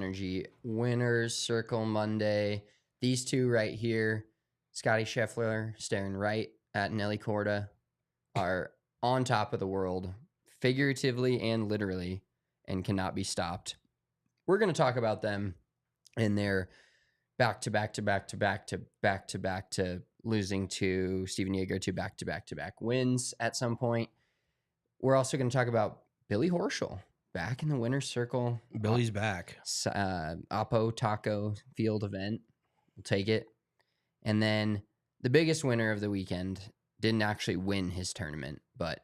energy. Winners Circle Monday. These two right here, Scottie Scheffler staring right at Nelly Korda, are on top of the world, figuratively and literally, and cannot be stopped. We're going to talk about them in their back-to-back to losing to Steven Yeager to back-to-back wins at some point. We're also going to talk about Billy Horschel back in the winner's circle. Billy's back. Oppo Taco Field event. We'll take it. And then the biggest winner of the weekend didn't actually win his tournament, but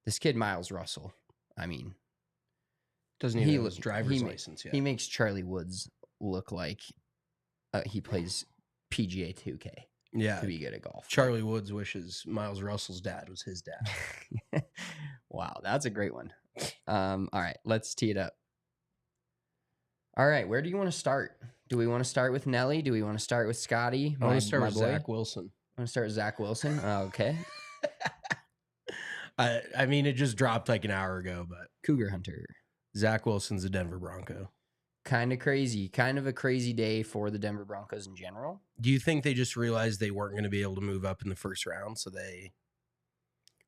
this kid, Miles Russell, I mean, doesn't even have his driver's license yet. He makes Charlie Woods look like he plays PGA 2K. Yeah, to be good at golf. Charlie Woods wishes Miles Russell's dad was his dad. Wow, that's a great one. All right, let's tee it up. All right, where do you want to start? Do we want to start with Nelly? Do we want to start with Scottie? I want to start with Zach Wilson. I want to start with Zach Wilson. Okay. I mean, it just dropped like an hour ago, but Cougar Hunter. Zach Wilson's a Denver Bronco. Kind of crazy. Kind of a crazy day for the Denver Broncos in general. Do you think they just realized they weren't going to be able to move up in the first round, so they...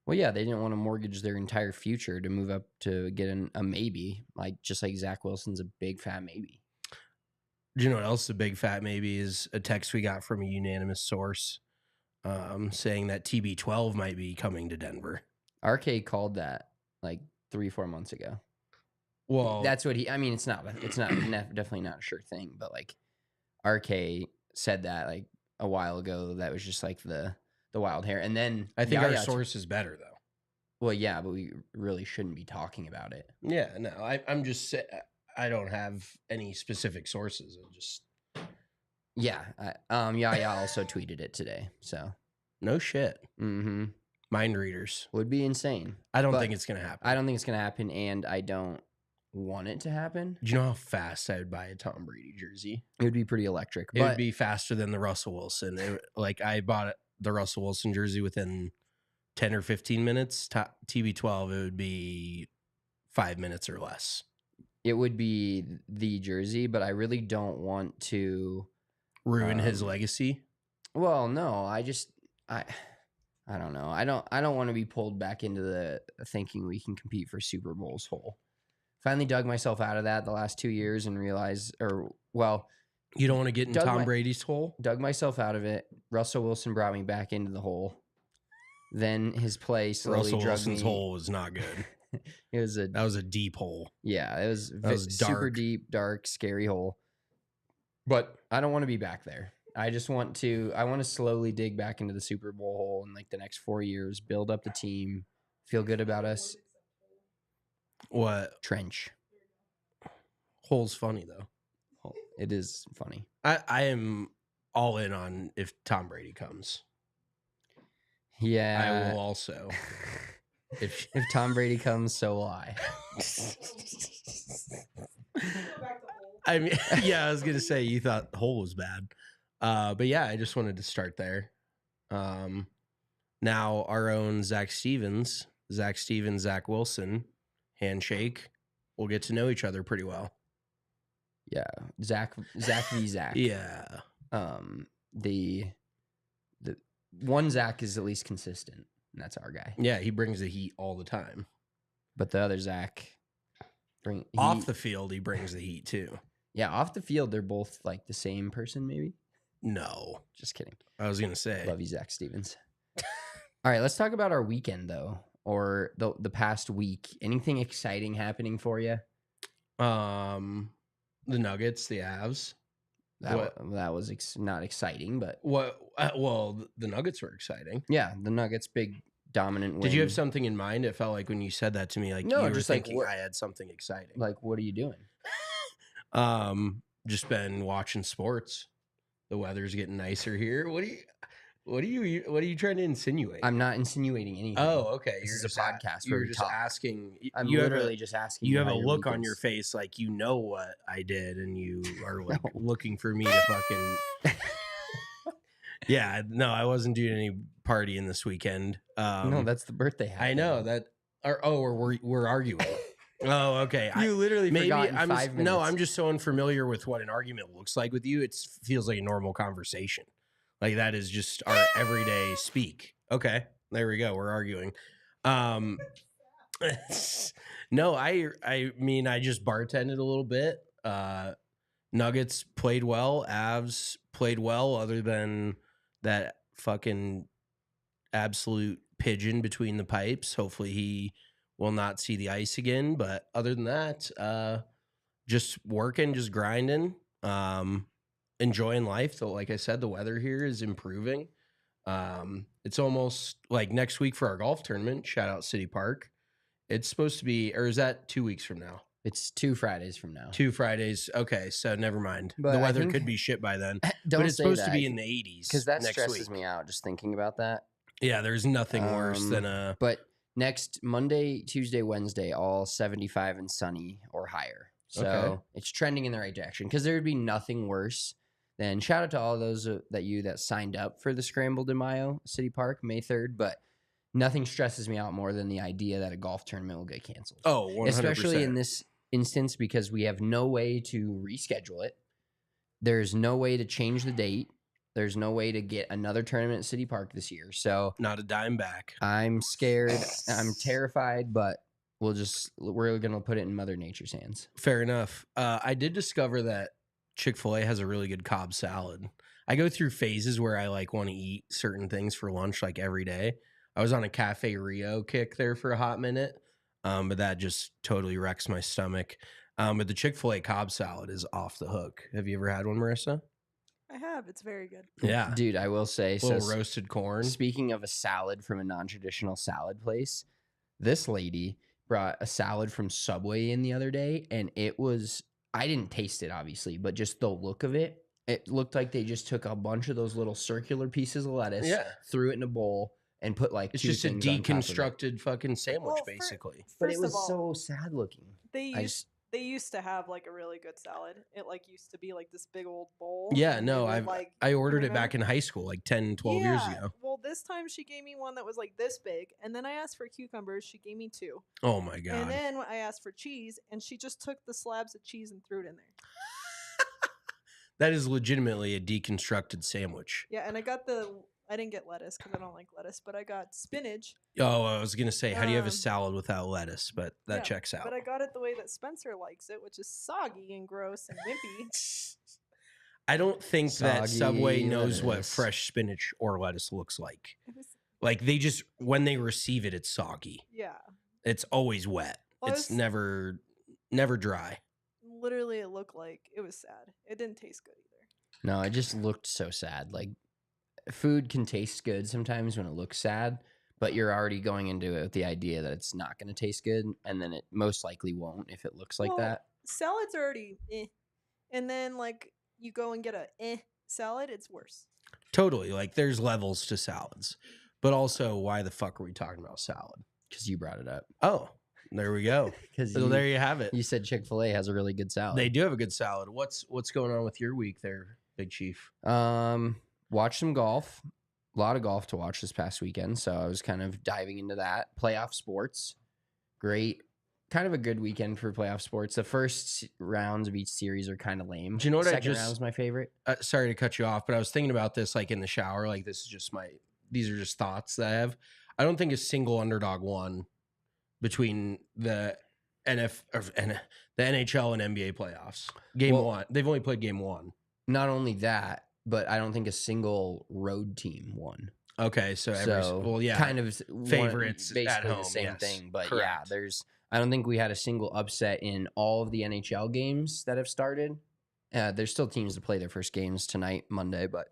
Well, yeah, they didn't want to mortgage their entire future to move up to get a maybe, just like Zach Wilson's a big fat maybe. Do you know what else a big fat maybe is? A text we got from a unanimous source saying that TB12 might be coming to Denver. RK called that like 3-4 months ago. Well, that's what he. I mean, it's not definitely not a sure thing, but like RK said that like a while ago. That was just like the wild hair, and then I think our source is better though. Well, yeah, but we really shouldn't be talking about it. Yeah, no, I'm just I don't have any specific sources. I just Yaya also tweeted it today. So no shit. Mm-hmm. Mind readers would be insane. I don't think it's gonna happen. I don't think it's gonna happen, and I don't want it to happen. Do you know how fast I would buy a Tom Brady jersey? It would be pretty electric. It would be faster than the Russell Wilson. I bought the Russell Wilson jersey within 10 or 15 minutes. TB12, it would be 5 minutes or less. It would be the jersey, but I really don't want to ruin his legacy. Well, no, I don't know. I don't want to be pulled back into the thinking we can compete for Super Bowls hole. Finally dug myself out of that the last 2 years and realized, you don't want to get in Tom Brady's hole? Dug myself out of it. Russell Wilson brought me back into the hole. Then his play slowly Russell drugged Wilson's me. hole was not good. That was a deep hole. Yeah, it was super deep, dark, scary hole. But I don't want to be back there. I want to slowly dig back into the Super Bowl hole in like the next 4 years, build up the team, feel good about us. What? Trench. Hole's funny though. It is funny. I am all in on if Tom Brady comes. Yeah. I will also. If Tom Brady comes, so will I. I mean, yeah, I was gonna say you thought the hole was bad, but yeah, I just wanted to start there. Now our own Zach Stevens, Zach Wilson, handshake. We'll get to know each other pretty well. Yeah, Zach v. Zach. Yeah. The one Zach is at least consistent, and that's our guy. Yeah, he brings the heat all the time. But the other Zach, off the field, he brings the heat too. Yeah, off the field, they're both like the same person, maybe. No, just kidding. I was gonna say, love you, Zach Stevens. All right, let's talk about our weekend though, or the past week. Anything exciting happening for you? The Nuggets, the Avs. That was not exciting, but what? Well, the Nuggets were exciting. Yeah, the Nuggets, big dominant win. Did you have something in mind? It felt like when you said that to me, like no, you were just thinking like I had something exciting. Like, what are you doing? Just been watching sports. The weather's getting nicer here. What are you trying to insinuate? I'm not insinuating anything. Oh, okay. You're just a podcast. You're just asking. I'm literally just asking. You have a look on your face like you know what I did, and you are like looking for me to fucking. Yeah, no, I wasn't doing any partying this weekend. No, that's the birthday hat. I know that. We're arguing. Oh, okay. You literally forgot in 5 minutes. No, I'm just so unfamiliar with what an argument looks like with you. It feels like a normal conversation. Like that is just our everyday speak. Okay, there we go. We're arguing. No, I mean I just bartended a little bit. Nuggets played well. Avs played well. Other than that fucking absolute pigeon between the pipes. Hopefully he will not see the ice again. But other than that, just working, just grinding, enjoying life. So like I said, the weather here is improving. It's almost like next week for our golf tournament. Shout out City Park. It's supposed to be, or is that 2 weeks from now? It's 2 Fridays from now. 2 Fridays. Okay, so never mind. But the I weather think- could be shit by then. Don't But it's say supposed to that, be in the 80s because that next stresses week. me out just thinking about that. Yeah, there's nothing worse than a. But next Monday, Tuesday, Wednesday, all 75 and sunny or higher. So Okay. it's trending in the right direction, because there would be nothing worse than, shout out to all those that signed up for the Scramble de Mayo City Park May 3rd. But nothing stresses me out more than the idea that a golf tournament will get canceled. Oh, 100%. Especially in this instance, because we have no way to reschedule it. There's no way to change the date. There's no way to get another tournament at City Park this year. So Not a dime back. I'm scared. I'm terrified, but we're going to put it in Mother Nature's hands. Fair enough. I did discover that Chick-fil-A has a really good Cobb salad. I go through phases where I like want to eat certain things for lunch like every day. I was on a Cafe Rio kick there for a hot minute, but that just totally wrecks my stomach. But the Chick-fil-A Cobb salad is off the hook. Have you ever had one, Marissa? I have. It's very good. Yeah. Dude, I will say, Little roasted corn. speaking of a salad from a non-traditional salad place, this lady brought a salad from Subway in the other day, and it was, I didn't taste it obviously, but just the look of it, it looked like they just took a bunch of those little circular pieces of lettuce, Yeah. threw it in a bowl, and put like It's two just a things on top of it. deconstructed fucking sandwich, Well, basically. But it First was of all, so sad looking. They I used they used to have like a really good salad. It like used to be like this big old bowl. Yeah, and they no, would, I ordered it remember? back in high school, like 10, 12 years Yeah, ago. Well, this time she gave me one that was like this big, and then I asked for cucumbers. She gave me 2, Oh my and God. then I asked for cheese, and she just took the slabs of cheese and threw it in there. That is legitimately a deconstructed sandwich. Yeah, and I didn't get lettuce because I don't like lettuce, but I got spinach. Oh, I was going to say, how do you have a Um, salad without lettuce? But that Yeah, checks out. But I got it the way that Spencer likes it, which is soggy and gross and wimpy. I don't think that Subway Soggy knows what lettuce. fresh spinach or lettuce looks like. It was, Like they just, when they receive it, it's soggy. yeah. It's always wet. Well, It's I was- never dry. Literally, it looked like it was sad. It didn't taste good either. No, it just looked so sad. Like, food can taste good sometimes when it looks sad, but you're already going into it with the idea that it's not going to taste good, and then it most likely won't if it looks like Well, that. Salads are already and then like you go and get a salad, it's worse. Totally. Like there's levels to salads. But also, why the fuck are we talking about salad? Because you brought it up. Oh, there we go. Because So there you have it. you said Chick-fil-A has a really good salad. They do have a good salad. What's going on with your week there, Big Chief? Watch some golf. A lot of golf to watch this past weekend, so I was kind of diving into that. Playoff sports, great. Kind of a good weekend for playoff sports. The first rounds of each series are kind of lame. Do you know what I Second just- round was my favorite. Sorry to cut you off, but I was thinking about this like in the shower. Like this is just these are just thoughts that I have. I don't think a single underdog won between the the NHL and NBA playoffs. Game Well- 1. They've only played game 1. Not only that, but I don't think a single road team won. Okay, so kind of favorites at basically home, the same yes, thing. But correct. yeah, I don't think we had a single upset in all of the NHL games that have started. There's still teams to play their first games tonight, Monday, but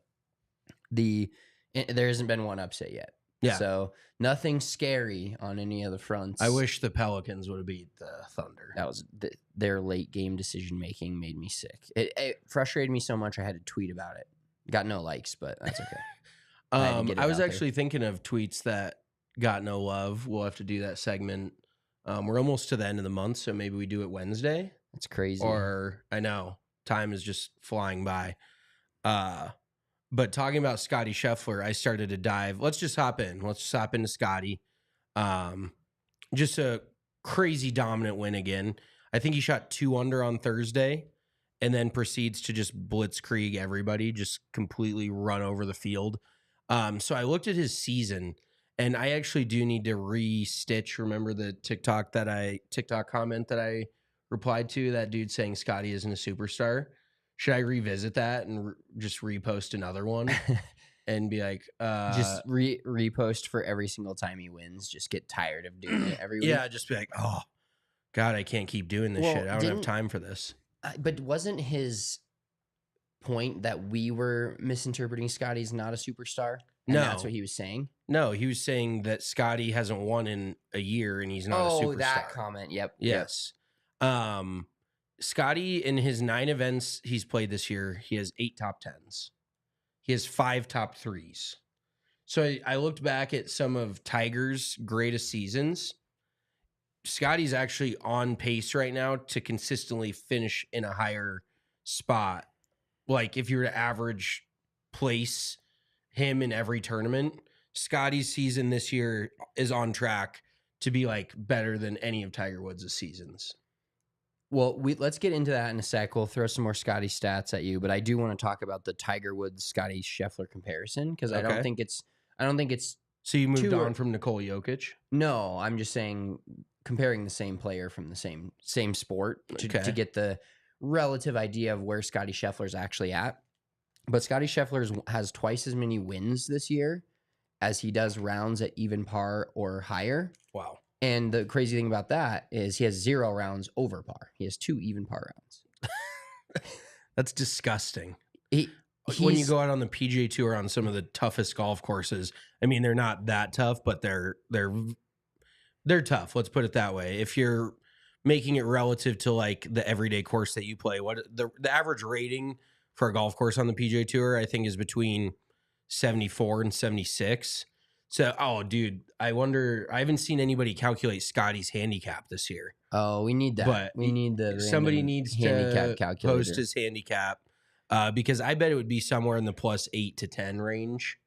there hasn't been one upset yet. Yeah. So nothing scary on any of the fronts. I wish the Pelicans would have beat the Thunder. that was their late game decision making made me sick. It frustrated me so much I had to tweet about it. Got no likes, but that's okay. I had to get it I was out there. actually thinking of tweets that got no love. We'll have to do that segment. We're almost to the end of the month, so maybe we do it Wednesday. That's crazy. Or I know time is just flying by. But talking about Scottie Scheffler, I started to dive. Let's just hop in. Let's just hop into Scottie. Just a crazy dominant win again. I think he shot 2 under on Thursday and then proceeds to just blitzkrieg everybody, just completely run over the field. So I looked at his season, and I actually do need to re-stitch. Remember the TikTok comment that I replied to? That dude saying Scottie isn't a superstar. Should I revisit that and just repost another one and be like, just repost for every single time he wins? Just get tired of doing it every week. Yeah, just be like, oh God, I can't keep doing this shit. I don't have time for this. But wasn't his point that we were misinterpreting Scottie's not a superstar? And that's what he was saying? No, he was saying that Scottie hasn't won in a year and he's not a superstar. Oh, that comment. Yep. Yes. Scottie, in his 9 events he's played this year, he has 8 top 10s. He has 5 top 3s. So I looked back at some of Tiger's greatest seasons. Scottie's actually on pace right now to consistently finish in a higher spot. Like if you were to average place him in every tournament, Scottie's season this year is on track to be like better than any of Tiger Woods' seasons. Well, let's get into that in a sec. We'll throw some more Scottie stats at you, but I do want to talk about the Tiger Woods Scottie Scheffler comparison because I don't think it's. So you moved on from Nikola Jokic? No, I'm just saying comparing the same player from the same sport to get the relative idea of where Scottie Scheffler's actually at. But Scottie Scheffler has twice as many wins this year as he does rounds at even par or higher. Wow. And the crazy thing about that is he has 0 rounds over par. He has 2 even par rounds. That's disgusting. When you go out on the PGA Tour on some of the toughest golf courses, I mean, they're not that tough, but they're tough. Let's put it that way. If you're making it relative to like the everyday course that you play, what the average rating for a golf course on the PGA Tour, I think, is between 74 and 76. So, oh, dude, I wonder. I haven't seen anybody calculate Scottie's handicap this year. Oh, we need that. But we need the somebody needs handicap to calculator. Post his handicap because I bet it would be somewhere in the plus 8 to 10 range.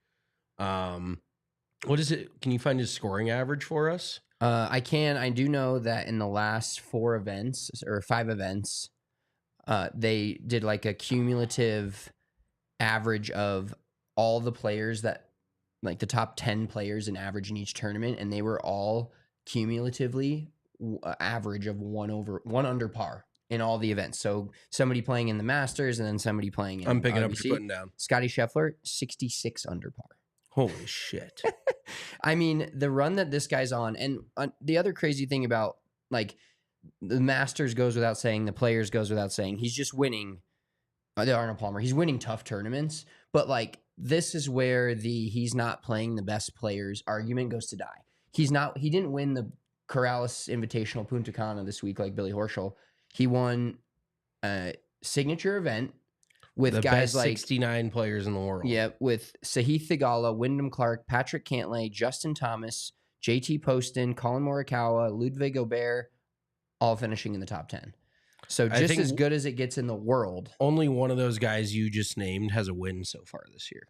What is it? Can you find his scoring average for us? I can. I do know that in the last 4 events or 5 events, they did like a cumulative average of all the players that, like the top 10 players in average in each tournament, and they were all cumulatively average of 1 under par in all the events. So somebody playing in the Masters and then somebody playing in I'm picking RBC. up what you're putting down. Scottie Scheffler, 66 under par. Holy shit. I mean, the run that this guy's on, and the other crazy thing about, like, the Masters goes without saying, the Players goes without saying, he's just winning, the Arnold Palmer, he's winning tough tournaments, but, like, this is where the he's not playing the best players argument goes to die. He didn't win the Corrales Invitational Punta Cana this week like Billy Horschel. He won a signature event with the guys best like 69 players in the world. Yeah, with Sahith Theegala, Wyndham Clark, Patrick Cantlay, Justin Thomas, JT Poston, Colin Morikawa, Ludwig Gobert, all finishing in the top 10. So just as good as it gets in the world. Only one of those guys you just named has a win so far this year.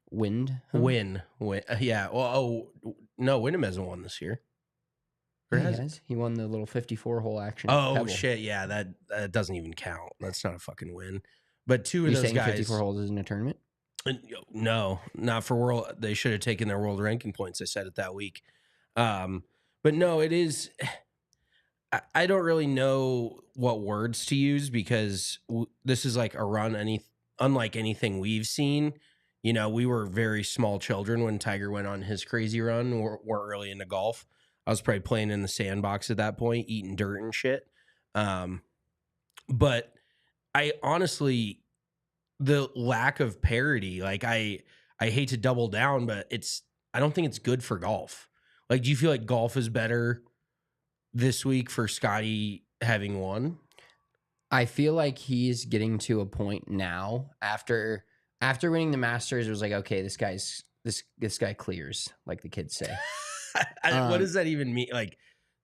Win. Yeah. Well, no, Wyndham hasn't won this year. Or he has. He won the little 54-hole action. Oh, Pebble. shit. Yeah, that doesn't even count. That's not a fucking win. But 2 of those guys. 54 holes isn't a tournament? No, not for world. They should have taken their world ranking points. I said it that week. But no, it is. I don't really know what words to use because this is like a run unlike anything we've seen. You know, we were very small children when Tiger went on his crazy run. Weren't really into golf. I was probably playing in the sandbox at that point, eating dirt and shit. But I honestly, the lack of parity, like I hate to double down, but I don't think it's good for golf. Like, do you feel like golf is better this week for Scottie having won? I feel like he's getting to a point now after winning the Masters. It was like, okay, this guy clears, like the kids say. What does that even mean? Like,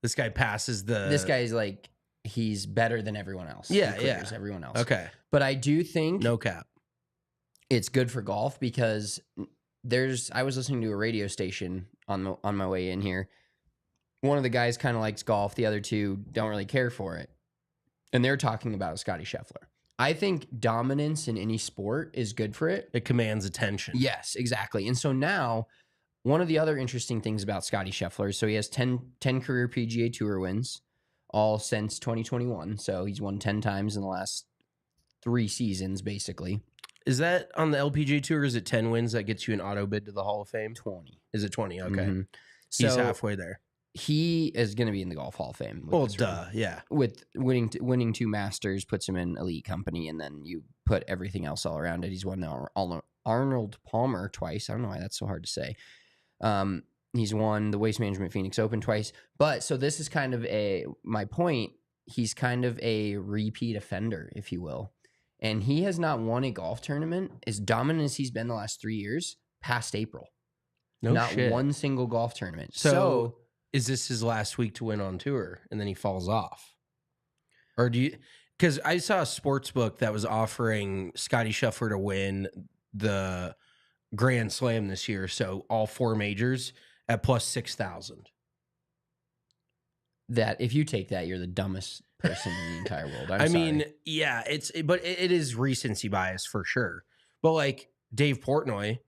this guy passes this guy's like, he's better than everyone else. Yeah, he clears everyone else. Okay. But I do think no cap, it's good for golf because I was listening to a radio station on my way in here, one of the guys kind of likes golf. The other two don't really care for it. And they're talking about Scottie Scheffler. I think dominance in any sport is good for it. It commands attention. Yes, exactly. And so now, one of the other interesting things about Scottie Scheffler, so he has 10 career PGA Tour wins, all since 2021. So he's won 10 times in the last 3 seasons, basically. Is that on the LPGA Tour? Is it 10 wins that gets you an auto bid to the Hall of Fame? 20. Is it 20? Okay. Mm-hmm. He's So halfway there. he is going to be in the Golf Hall of Fame. Well, duh. Yeah. With winning 2 Masters puts him in elite company, and then you put everything else all around it. He's won the Arnold Palmer twice. I don't know why that's so hard to say. He's won the Waste Management Phoenix Open twice. But so this is kind of my point. He's kind of a repeat offender, if you will. And he has not won a golf tournament as dominant as he's been the last 3 years past April. Not one single golf tournament. So is this his last week to win on tour and then he falls off? Or do you, because I saw a sports book that was offering Scottie Scheffler to win the Grand Slam this year. So all 4 majors at plus 6,000. that if you take that, you're the dumbest person in the entire world. I mean, yeah, but it is recency bias for sure. But like Dave Portnoy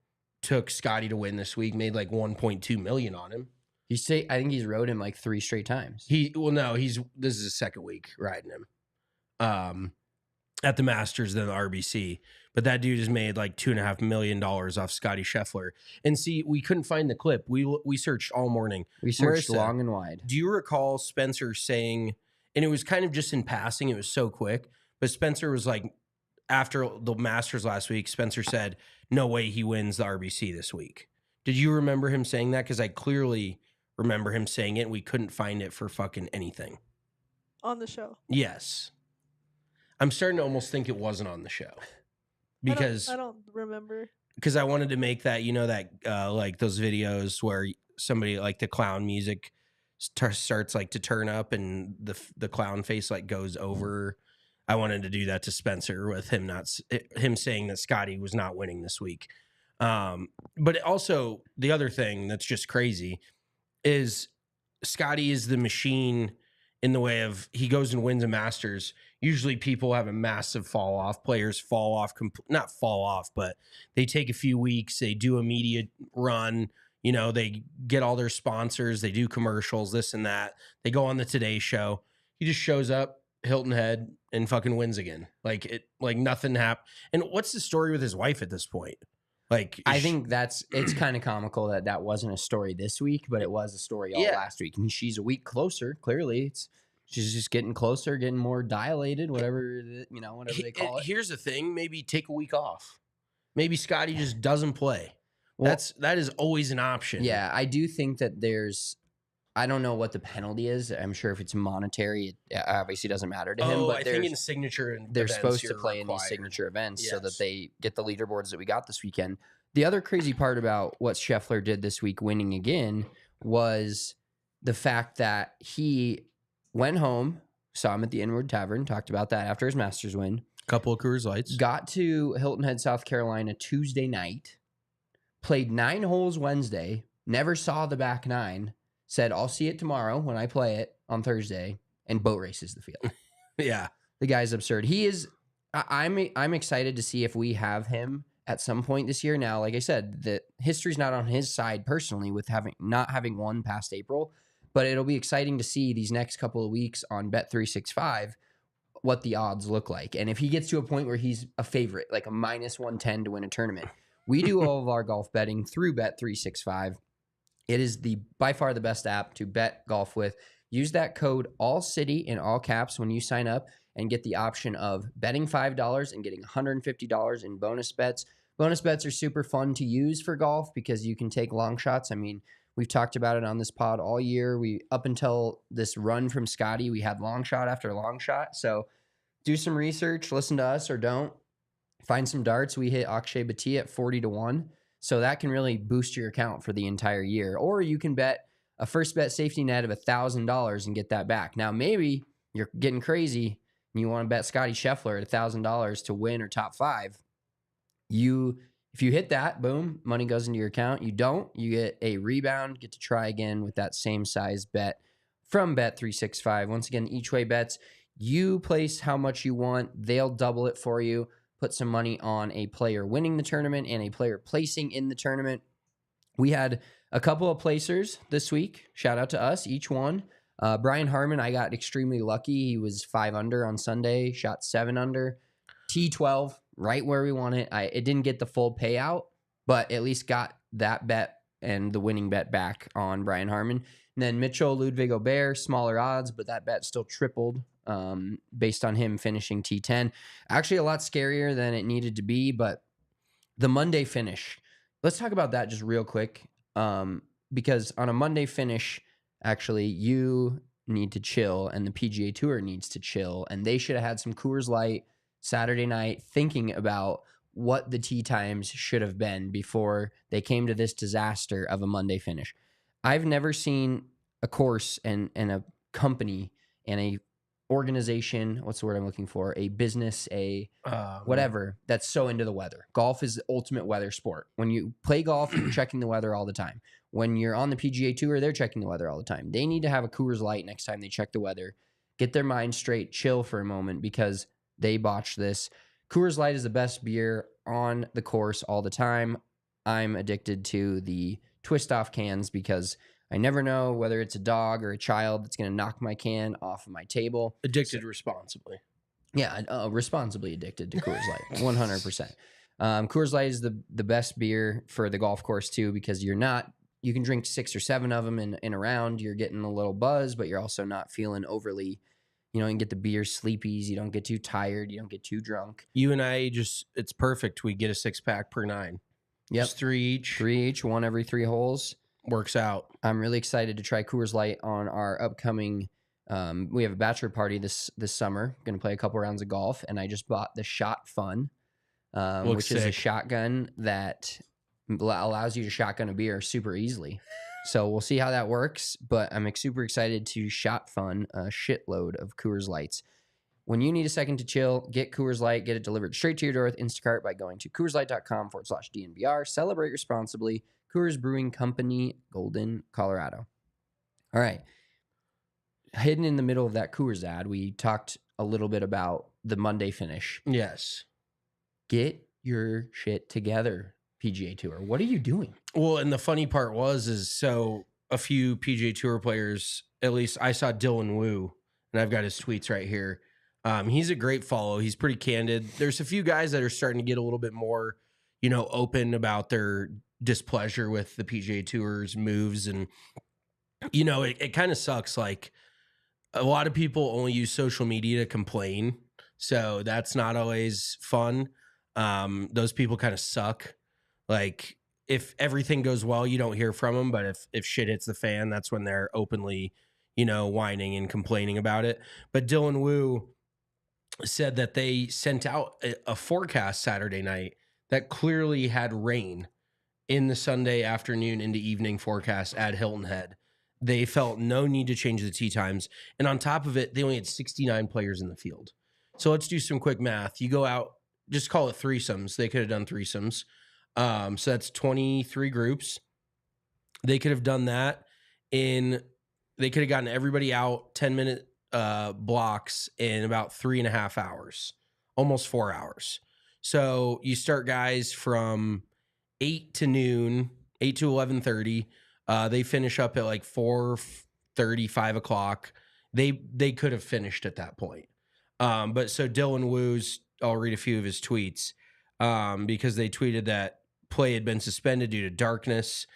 took Scotty to win this week, made like 1.2 million on him. I think he's rode him like 3 straight times. This is his second week riding him. At the Masters than the RBC. But that dude has made like $2.5 million off Scottie Scheffler. And see, we couldn't find the clip. We searched all morning. We searched Marissa, long and wide. Do you recall Spencer saying, and it was kind of just in passing, it was so quick, but Spencer was like, after the Masters last week, Spencer said, no way he wins the RBC this week. Did you remember him saying that? Because I clearly remember him saying it. We couldn't find it for fucking anything. On the show. Yes. I'm starting to almost think it wasn't on the show. Because I don't remember. Because I wanted to make that, like those videos where somebody like the clown music starts like to turn up and the clown face like goes over. I wanted to do that to Spencer with him saying that Scotty was not winning this week. But also the other thing that's just crazy is Scotty is the machine in the way of he goes and wins a Masters. Usually people have a massive fall off. Players fall off, not fall off, but they take a few weeks. They do a media run. They get all their sponsors. They do commercials, this and that. They go on the Today Show. He just shows up, Hilton Head, and fucking wins again. Like nothing happened. And what's the story with his wife at this point? I think it's kind of comical that wasn't a story this week, but it was a story all last week. And she's a week closer. Clearly, she's just getting closer, getting more dilated, whatever they call it. Here's the thing: maybe take a week off. Maybe Scotty just doesn't play. Well, that is always an option. Yeah, I do think that I don't know what the penalty is. I'm sure if it's monetary, it obviously doesn't matter to him. But I think in signature they're supposed to play in these signature events so that they get the leaderboards that we got this weekend. The other crazy part about what Scheffler did this week, winning again, was the fact that he went home, saw him at the Inward Tavern, talked about that after his Masters win. Couple of Coors Lights. Got to Hilton Head, South Carolina Tuesday night, played 9 holes Wednesday, never saw the back 9. Said, I'll see it tomorrow when I play it on Thursday, and boat races the field. Yeah. The guy's absurd. He is, I'm excited to see if we have him at some point this year. Now, like I said, the history's not on his side personally with not having won past April, but it'll be exciting to see these next couple of weeks on Bet365 what the odds look like. And if he gets to a point where he's a favorite, like a -110 to win a tournament, we do all of our golf betting through Bet365. It is by far the best app to bet golf with. Use that code ALLCITY in all caps when you sign up and get the option of betting $5 and getting $150 in bonus bets. Bonus bets are super fun to use for golf because you can take long shots. I mean, we've talked about it on this pod all year. Up until this run from Scotty, we had long shot after long shot. So do some research, listen to us or don't. Find some darts. We hit Akshay Bhatia at 40-1. So that can really boost your account for the entire year. Or you can bet a first bet safety net of $1,000 and get that back. Now, maybe you're getting crazy and you want to bet Scottie Scheffler at $1,000 to win or top 5. You If you hit that, boom, money goes into your account. You don't, you get a rebound, get to try again with that same size bet from Bet365. Once again, each way bets, you place how much you want. They'll double it for you. Put some money on a player winning the tournament and a player placing in the tournament. We had a couple of placers this week. Shout out to us, each one. Brian Harmon, I got extremely lucky. He was 5 under on Sunday, shot 7 under. T12, right where we want it. It didn't get the full payout, but at least got that bet and the winning bet back on Brian Harmon. And then Mitchell Ludwig Aubert, smaller odds, but that bet still tripled based on him finishing T10. Actually, a lot scarier than it needed to be, but the Monday finish. Let's talk about that just real quick because on a Monday finish, actually, you need to chill and the PGA Tour needs to chill, and they should have had some Coors Light Saturday night thinking about what the tee times should have been before they came to this disaster of a Monday finish. I've never seen a course and a company and a organization, what's the word I'm looking for? A business, whatever, that's so into the weather. Golf is the ultimate weather sport. When you play golf, you're checking the weather all the time. When you're on the PGA Tour, they're checking the weather all the time. They need to have a Coors Light next time they check the weather, get their mind straight, chill for a moment because they botched this. Coors Light is the best beer on the course all the time. I'm addicted to the twist-off cans because I never know whether it's a dog or a child that's going to knock my can off of my table. Addicted responsibly. Yeah, responsibly addicted to Coors Light, 100%. Coors Light is the best beer for the golf course too because you can drink 6 or 7 of them in a round. You're getting a little buzz, but you're also not feeling overly, you can get the beer sleepies. You don't get too tired. You don't get too drunk. You and I it's perfect. We get a 6-pack per 9. Yep. Just 3 each. 3 each, one every 3 holes. Works out. I'm really excited to try Coors Light on our upcoming, we have a bachelor party this summer. Going to play a couple rounds of golf, and I just bought the Shot Fun, which is a shotgun that allows you to shotgun a beer super easily. So we'll see how that works, but I'm super excited to Shot Fun a shitload of Coors Lights. When you need a second to chill, get Coors Light. Get it delivered straight to your door with Instacart by going to CoorsLight.com/DNVR. Celebrate responsibly. Coors Brewing Company, Golden, Colorado. All right. Hidden in the middle of that Coors ad, we talked a little bit about the Monday finish. Yes. Get your shit together, PGA Tour. What are you doing? Well, and the funny part is so a few PGA Tour players, at least I saw Dylan Wu, and I've got his tweets right here. He's a great follow. He's pretty candid. There's a few guys that are starting to get a little bit more, open about their displeasure with the PGA Tour's moves. And, it kind of sucks. Like, a lot of people only use social media to complain. So that's not always fun. Those people kind of suck. Like, if everything goes well, you don't hear from them. But if shit hits the fan, that's when they're openly, whining and complaining about it. But Dylan Wu said that they sent out a forecast Saturday night that clearly had rain in the Sunday afternoon into evening forecast at Hilton Head. They felt no need to change the tee times. And on top of it, they only had 69 players in the field. So let's do some quick math. You go out, just call it threesomes. They could have done threesomes. So that's 23 groups. They could have done that they could have gotten everybody out 10-minute blocks in about 3.5 hours, almost 4 hours. So you start guys from 8 to noon, 8 to 11:30. They finish up at like 4:30, 5 o'clock. They could have finished at that point. But so Dylan Wu's, I'll read a few of his tweets because they tweeted that play had been suspended due to darkness.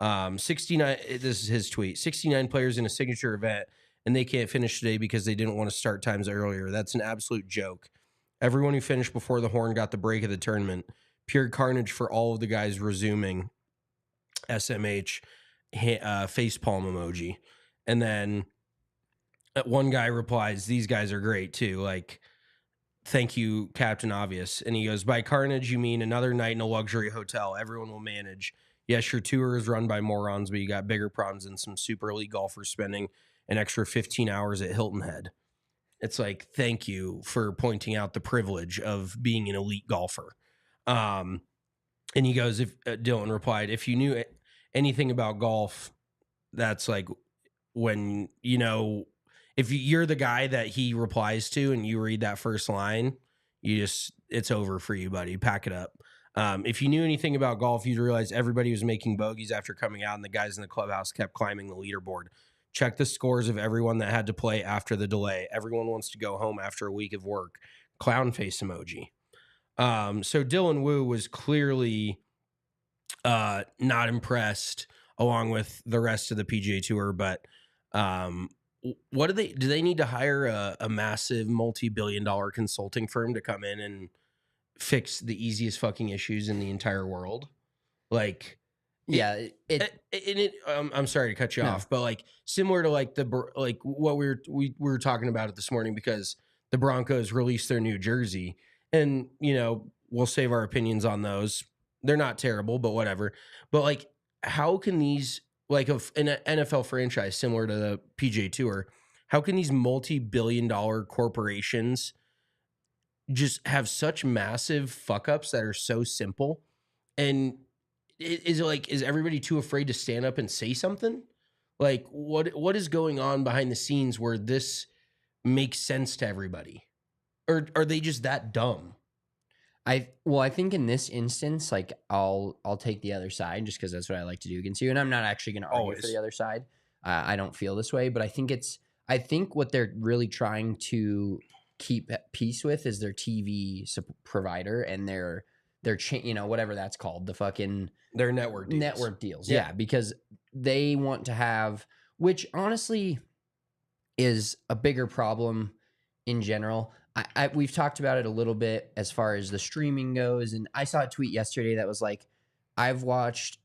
69, this is his tweet, 69 players in a signature event, and they can't finish today because they didn't want to start times earlier. That's an absolute joke. Everyone who finished before the horn got the break of the tournament. Pure carnage for all of the guys resuming. SMH facepalm emoji. And then one guy replies, these guys are great too. Like, thank you, Captain Obvious. And he goes, by carnage, you mean another night in a luxury hotel. Everyone will manage. Yes, your tour is run by morons, but you got bigger problems than some super elite golfers spending an extra 15 hours at Hilton Head. It's like, thank you for pointing out the privilege of being an elite golfer. And he goes, if Dylan replied, if you knew anything about golf, that's like when, you know, if you're the guy that he replies to and you read that first line, it's over for you, buddy. Pack it up. If you knew anything about golf, you'd realize everybody was making bogeys after coming out and the guys in the clubhouse kept climbing the leaderboard. Check the scores of everyone that had to play after the delay. Everyone wants to go home after a week of work. Clown face emoji. So Dylan Wu was clearly not impressed along with the rest of the PGA Tour, but what do they need to hire a massive multi-billion-dollar consulting firm to come in and fix the easiest fucking issues in the entire world? Like, yeah, I'm sorry to cut you off, but like similar to like what we were talking about it this morning, because the Broncos released their new jersey, and you know, we'll save our opinions on those. They're not terrible, but whatever. But like, how can these, like an NFL franchise similar to the PGA Tour, how can these multi-billion-dollar corporations just have such massive fuck-ups that are so simple? And is everybody too afraid to stand up and say something? Like, what is going on behind the scenes where this makes sense to everybody? Or are they just that dumb? I think in this instance, like I'll take the other side just because that's what I like to do against you, and I'm not actually going to argue for the other side. I don't feel this way, but I think what they're really trying to keep at peace with is their TV provider and their you know, whatever that's called, the fucking their network deals. Yeah, because they want to have, which honestly is a bigger problem in general. We've talked about it a little bit as far as the streaming goes, and I saw a tweet yesterday that was like, I've watched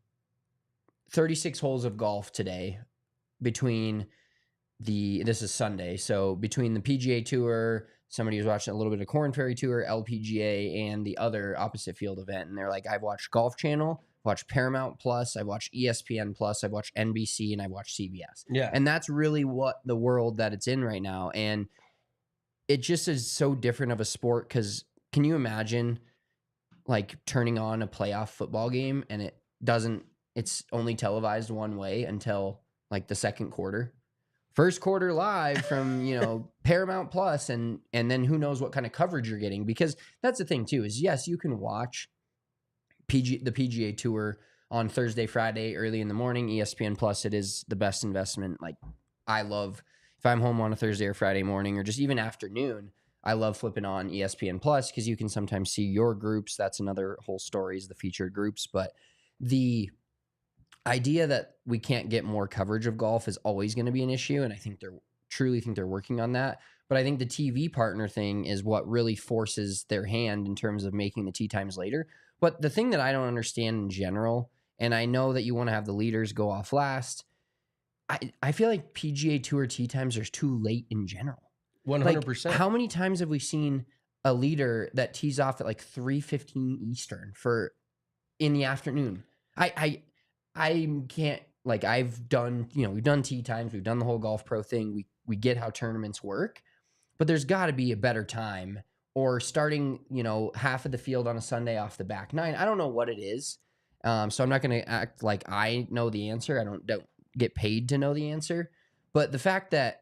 36 holes of golf today between this is Sunday, so between the PGA Tour, somebody was watching a little bit of Korn Ferry Tour, LPGA, and the other opposite field event, and they're like, I've watched Golf Channel, I've watched Paramount Plus, I've watched ESPN Plus, I've watched NBC, and I've watched CBS. Yeah. And that's really what the world that it's in right now, and it just is so different of a sport, because can you imagine like turning on a playoff football game and it's only televised one way until like the second quarter? First quarter live from, you know, Paramount Plus, and then who knows what kind of coverage you're getting, because that's the thing too, is yes, you can watch the PGA Tour on Thursday, Friday, early in the morning. ESPN Plus, it is the best investment. Like, I love, if I'm home on a Thursday or Friday morning, or just even afternoon, I love flipping on ESPN Plus because you can sometimes see your groups. That's another whole story, is the featured groups. But the idea that we can't get more coverage of golf is always going to be an issue, and I think truly think they're working on that. But I think the TV partner thing is what really forces their hand in terms of making the tee times later. But the thing that I don't understand in general, and I know that you want to have the leaders go off last, I feel like PGA Tour tee times are too late in general. 100%. Like, how many times have we seen a leader that tees off at like 3:15 Eastern in the afternoon? I can't, like, I've done, you know, we've done tee times, we've done the whole Golf Pro thing. We get how tournaments work, but there's got to be a better time, or starting, you know, half of the field on a Sunday off the back nine. I don't know what it is. So I'm not going to act like I know the answer. I don't get paid to know the answer. But the fact that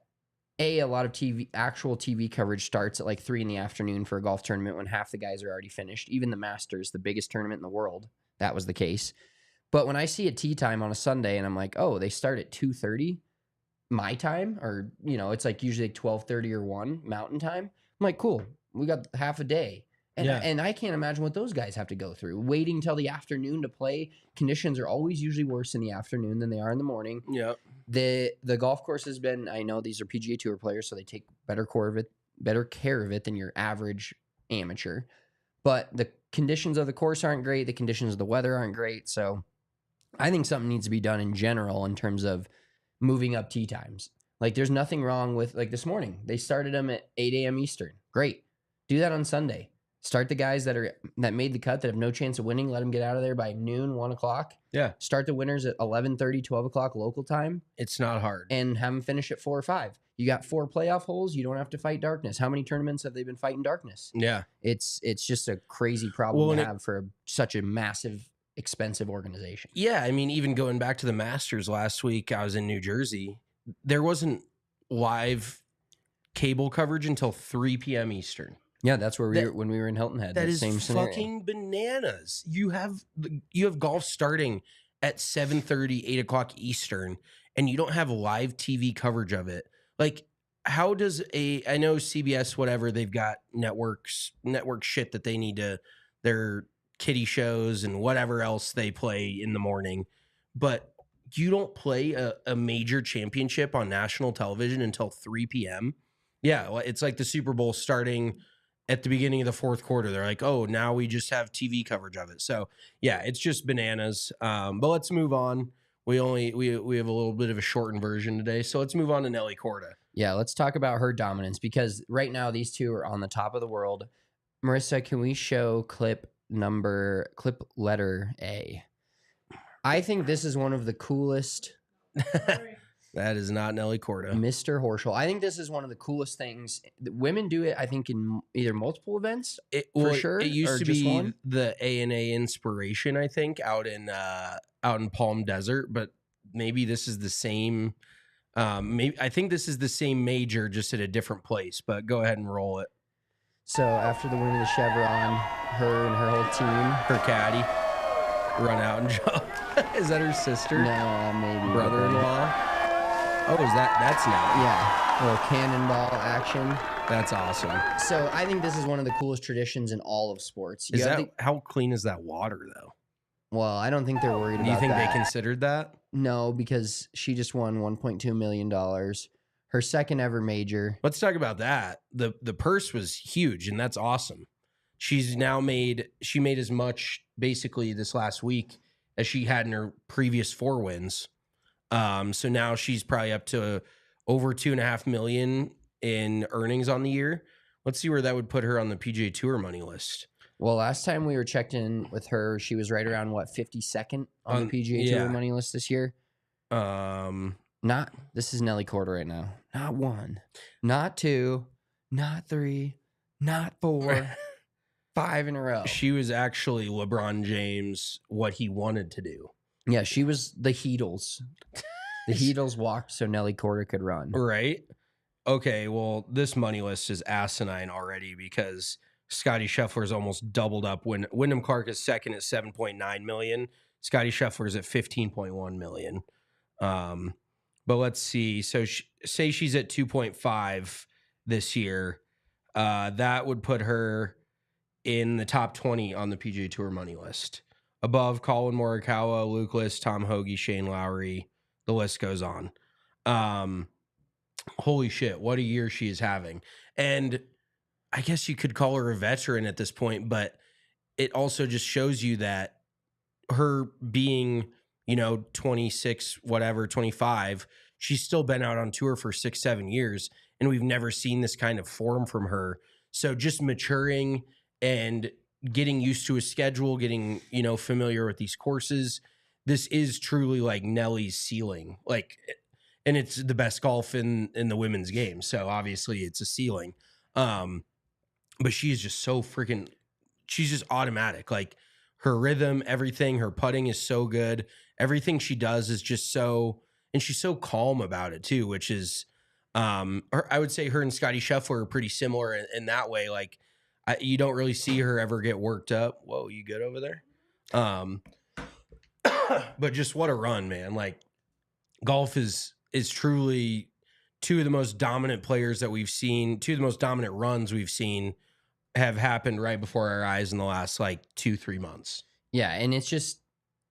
a lot of actual TV coverage starts at like 3 p.m. for a golf tournament when half the guys are already finished. Even the Masters, the biggest tournament in the world, that was the case. But when I see a tee time on a Sunday and I'm like, oh, they start at 2:30 my time, or, you know, it's like usually 12:30 or 1 Mountain Time. I'm like, cool, we got half a day. And I can't imagine what those guys have to go through. Waiting till the afternoon to play. Conditions are always usually worse in the afternoon than they are in the morning. Yeah. The golf course has been, I know these are PGA Tour players, so they take better care of it than your average amateur. But the conditions of the course aren't great. The conditions of the weather aren't great. So I think something needs to be done in general in terms of moving up tee times. Like, there's nothing wrong with, like, this morning, they started them at 8 a.m. Eastern. Great. Do that on Sunday. Start the guys that made the cut that have no chance of winning. Let them get out of there by noon, 1 o'clock. Yeah. Start the winners at 11:30, 12 o'clock local time. It's not hard. And have them finish at 4 or 5. You got 4 playoff holes. You don't have to fight darkness. How many tournaments have they been fighting darkness? Yeah. It's just a crazy problem to have for such a massive, expensive organization. Yeah. I mean, even going back to the Masters last week, I was in New Jersey. There wasn't live cable coverage until 3 p.m. Eastern. Yeah, that's where when we were in Hilton Head. That is same scenario. fucking bananas. You have golf starting at 7:30, 8 o'clock Eastern, and you don't have live TV coverage of it. Like, how does I know CBS, whatever, they've got network shit that they need to, their kiddie shows and whatever else they play in the morning, but you don't play a major championship on national television until 3 p.m. Yeah, it's like the Super Bowl starting at the beginning of the fourth quarter. They're like, oh, now we just have TV coverage of it. So yeah, it's just bananas. But let's move on. We have a little bit of a shortened version today. So let's move on to Nelly Korda. Yeah, let's talk about her dominance, because right now these two are on the top of the world. Marissa, can we show clip letter A? I think this is one of the coolest. That is not Nelly Korda. Mr. Horschel. I think this is one of the coolest things. Women do it, I think, in either multiple events, for sure. It used or to just be one. the A&A Inspiration, I think, out in Palm Desert, but maybe this is the same. I think this is the same major, just at a different place. But go ahead and roll it. So after the win of the Chevron, her and her whole team, her caddy, run out and jump. Is that her sister? No, maybe brother-in-law. Oh, that's now? Yeah, a little cannonball action. That's awesome. So I think this is one of the coolest traditions in all of sports. How clean is that water, though? Well, I don't think they're worried about that. Do you think they considered that? No, because she just won $1.2 million. Her second ever major. Let's talk about that. The purse was huge, and that's awesome. She made as much basically this last week as she had in her previous 4 wins. So now she's probably up to over $2.5 million in earnings on the year. Let's see where that would put her on the PGA Tour money list. Well, last time we were checked in with her, she was right around 52nd on the PGA Tour money list this year. This is Nelly Korda right now. Not 1, not 2, not 3, not 4, 5 in a row. She was actually LeBron James, what he wanted to do. Yeah, she was the Heatles. The Heatles walked so Nelly Korda could run. Right. Okay, well, this money list is asinine already, because Scottie Scheffler is almost doubled up. When Wyndham Clark is second at $7.9 million, Scottie Scheffler is at $15.1 million. But let's see. So say she's at 2.5 this year. That would put her in the top 20 on the PGA Tour money list. Above Colin Morikawa, Luke List, Tom Hoagie, Shane Lowry. The list goes on. Holy shit, what a year she is having. And I guess you could call her a veteran at this point, but it also just shows you that her being, 26, whatever, 25, she's still been out on tour for 6-7 years, and we've never seen this kind of form from her. So just maturing and getting used to a schedule, getting, familiar with these courses. This is truly like Nelly's ceiling. And it's the best golf in the women's game. So obviously it's a ceiling. But she's just so she's just automatic. Like, her rhythm, everything, her putting is so good. Everything she does is just so, and she's so calm about it too, which is, I would say her and Scottie Scheffler are pretty similar in that way. Like, you don't really see her ever get worked up. Whoa, you good over there? But just what a run, man. Like, golf is truly two of the most dominant players that we've seen, two of the most dominant runs we've seen have happened right before our eyes in the last 2-3 months. Yeah, and it's just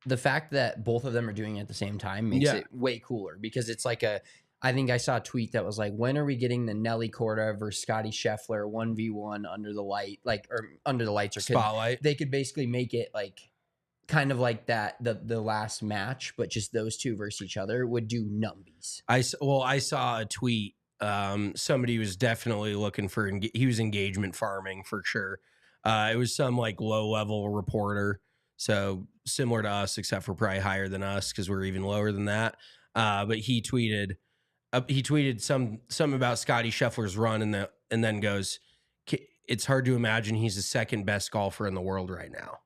the fact that both of them are doing it at the same time makes it way cooler, because it's like I think I saw a tweet that was like, when are we getting the Nelly Korda versus Scottie Scheffler 1v1 under the light, or under the lights or spotlight? They could basically make it kind of like that, the last match, but just those two versus each other would do numbies. I saw a tweet. Somebody was definitely looking for, he was engagement farming for sure. It was some like low level reporter, so similar to us, except for probably higher than us because we're even lower than that. But he tweeted some about Scottie Scheffler's run, and then goes, it's hard to imagine he's the second best golfer in the world right now.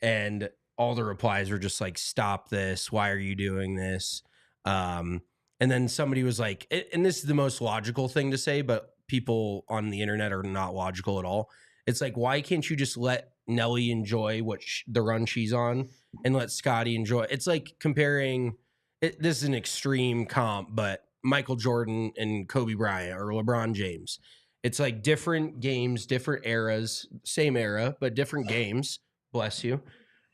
And all the replies were just like, stop this. Why are you doing this? And then somebody was like, and this is the most logical thing to say, but people on the internet are not logical at all. It's like, why can't you just let Nelly enjoy the run she's on and let Scottie enjoy? It's like comparing, this is an extreme comp, but Michael Jordan and Kobe Bryant or LeBron James. It's like different games, different eras, same era, but different games. Bless you.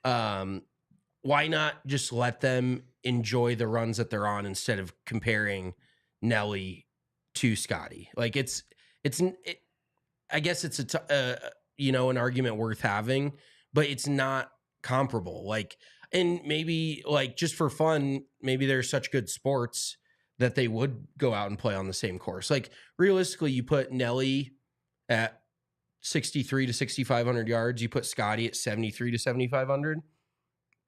Why not just let them enjoy the runs that they're on instead of comparing Nelly to Scottie? Like I guess it's an argument worth having, but it's not comparable. Like, and maybe like just for fun, maybe they're such good sports that they would go out and play on the same course. Like realistically, you put Nelly at 63 to 6,500 yards. You put Scottie at 73 to 7,500.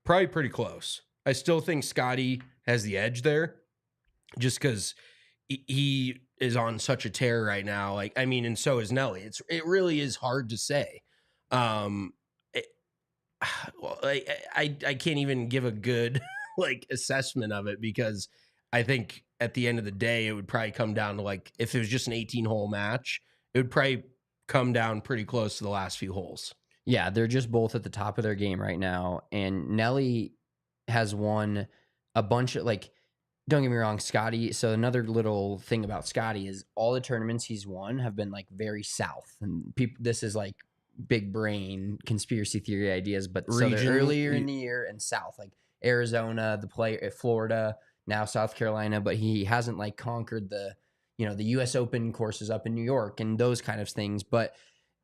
Probably pretty close. I still think Scottie has the edge there just because he is on such a tear right now. Like, I mean, and so is Nelly. It really is hard to say. I can't even give a good like assessment of it because I think at the end of the day, it would probably come down to like, if it was just an 18-hole match, it would probably come down pretty close to the last few holes. Yeah, they're just both at the top of their game right now. And Nelly has won a bunch of, like, don't get me wrong, Scottie. So another little thing about Scottie is all the tournaments he's won have been like very south. And people, this is like big brain conspiracy theory ideas, but so they're earlier in the year and south, like Arizona, Florida, now South Carolina, but he hasn't like conquered the US Open courses up in New York and those kind of things. But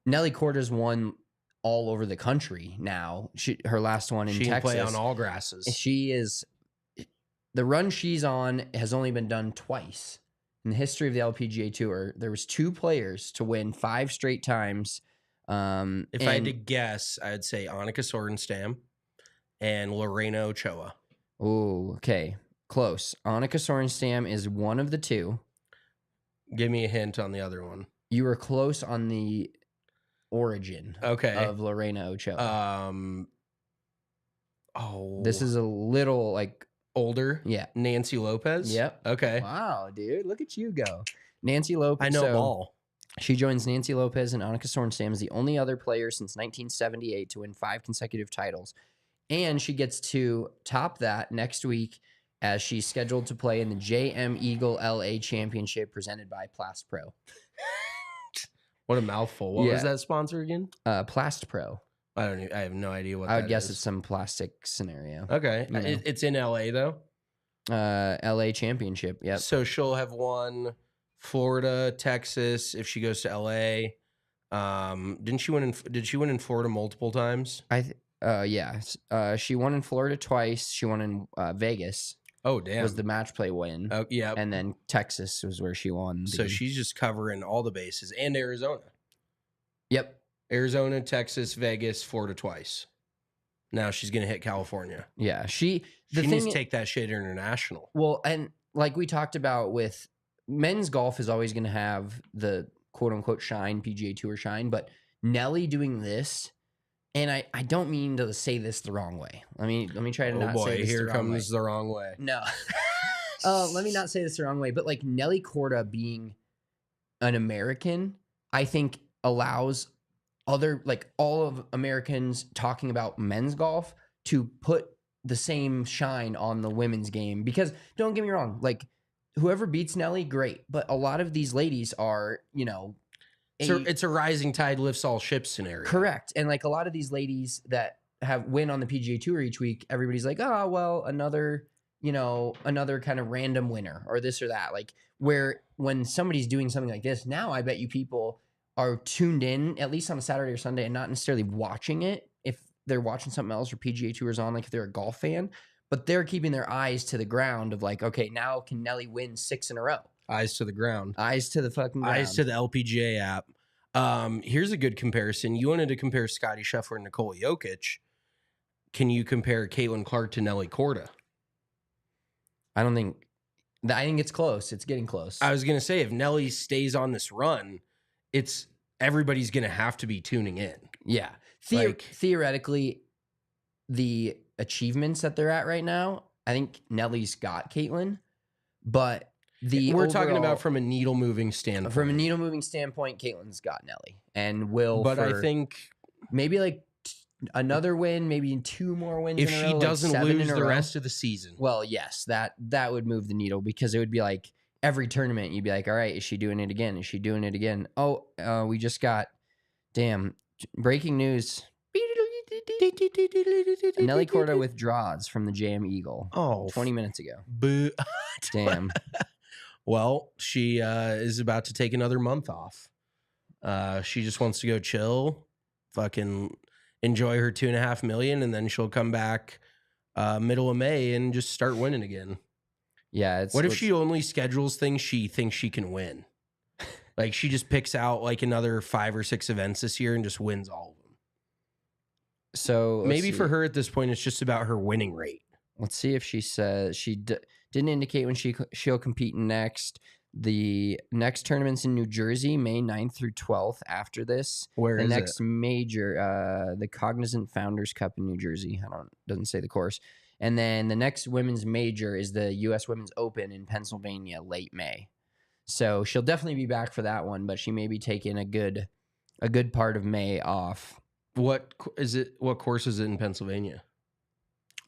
Nelly Korda's won all over the country now. Her last one in Texas. She play on all grasses. The run she's on has only been done twice in the history of the LPGA Tour. There was 2 players to win 5 straight times. If I had to guess, I'd say Annika Sorenstam and Lorena Ochoa. Oh, okay. Close. Annika Sorenstam is one of the 2. Give me a hint on the other one. You were close on the origin of Lorena Ochoa. This is a little like older. Yeah. Nancy Lopez. Yep. Okay. Wow, dude. Look at you go. Nancy Lopez. I know ball. She joins Nancy Lopez and Annika Sorenstam as the only other player since 1978 to win 5 consecutive titles. And she gets to top that next week as she's scheduled to play in the JM Eagle LA Championship presented by Plast Pro. What a mouthful. What was that sponsor again? Plast Pro. I have no idea what I would that guess is. it's some plastic scenario. Okay. It's in LA though? LA Championship, yep. So she'll have won Florida, Texas, if she goes to LA. Did she win in Florida multiple times? Yeah. She won in Florida twice. She won in Vegas. Oh, damn. Was the match play win. Oh, yeah. And then Texas was where she won. So she's just covering all the bases. And Arizona. Yep. Arizona, Texas, Vegas, Florida twice. Now she's going to hit California. Yeah. She needs to take that shit international. Well, and like we talked about with men's golf is always going to have the quote unquote shine, PGA Tour shine. But Nelly doing this, and I don't mean to say this the wrong way. Let me try to not say this here the wrong way. comes the wrong way. No. Let me not say this the wrong way. But like Nelly Korda being an American, I think allows all of Americans talking about men's golf to put the same shine on the women's game. Because don't get me wrong, like whoever beats Nelly, great. But a lot of these ladies are, It's a rising tide lifts all ships scenario. Correct. And like a lot of these ladies that win on the PGA Tour each week, everybody's like, oh, well, another kind of random winner or this or that. Like where when somebody's doing something like this, now I bet you people are tuned in at least on a Saturday or Sunday and not necessarily watching it if they're watching something else or PGA Tour's on, like if they're a golf fan, but they're keeping their eyes to the ground of like, okay, now can Nelly win 6 in a row? Eyes to the ground. Eyes to the fucking ground. Eyes to the LPGA app. Here's a good comparison. You wanted to compare Scottie Scheffler and Nikola Jokic. Can you compare Caitlin Clark to Nelly Korda? I think it's close. It's getting close. I was going to say, if Nelly stays on this run, everybody's going to have to be tuning in. Yeah. Theoretically, the achievements that they're at right now, I think Nelly's got Caitlin, but we're talking about from a needle moving standpoint. From a needle moving standpoint, Caitlin's got Nelly and will. But I think maybe like another win, maybe 2 more wins. If she doesn't lose the rest of the season, well, yes, that would move the needle, because it would be like every tournament you'd be like, all right, is she doing it again? Is she doing it again? Oh, we just got breaking news. Nelly Korda withdraws from the JM Eagle. 20 minutes ago. Boo. Damn. Well, she is about to take another month off. She just wants to go chill, fucking enjoy her $2.5 million, and then she'll come back middle of May and just start winning again. Yeah. What if she only schedules things she thinks she can win? Like she just picks out like another 5 or 6 events this year and just wins all of them. So maybe for her at this point, it's just about her winning rate. Let's see if she says she didn't indicate when she'll compete next. The next tournament's in New Jersey, May 9th through 12th. After this, where the is next it? Major, the Cognizant Founders Cup in New Jersey. Doesn't say the course. And then the next women's major is the U.S. Women's Open in Pennsylvania, late May. So she'll definitely be back for that one, but she may be taking a good part of May off. What is it? What course is it in Pennsylvania?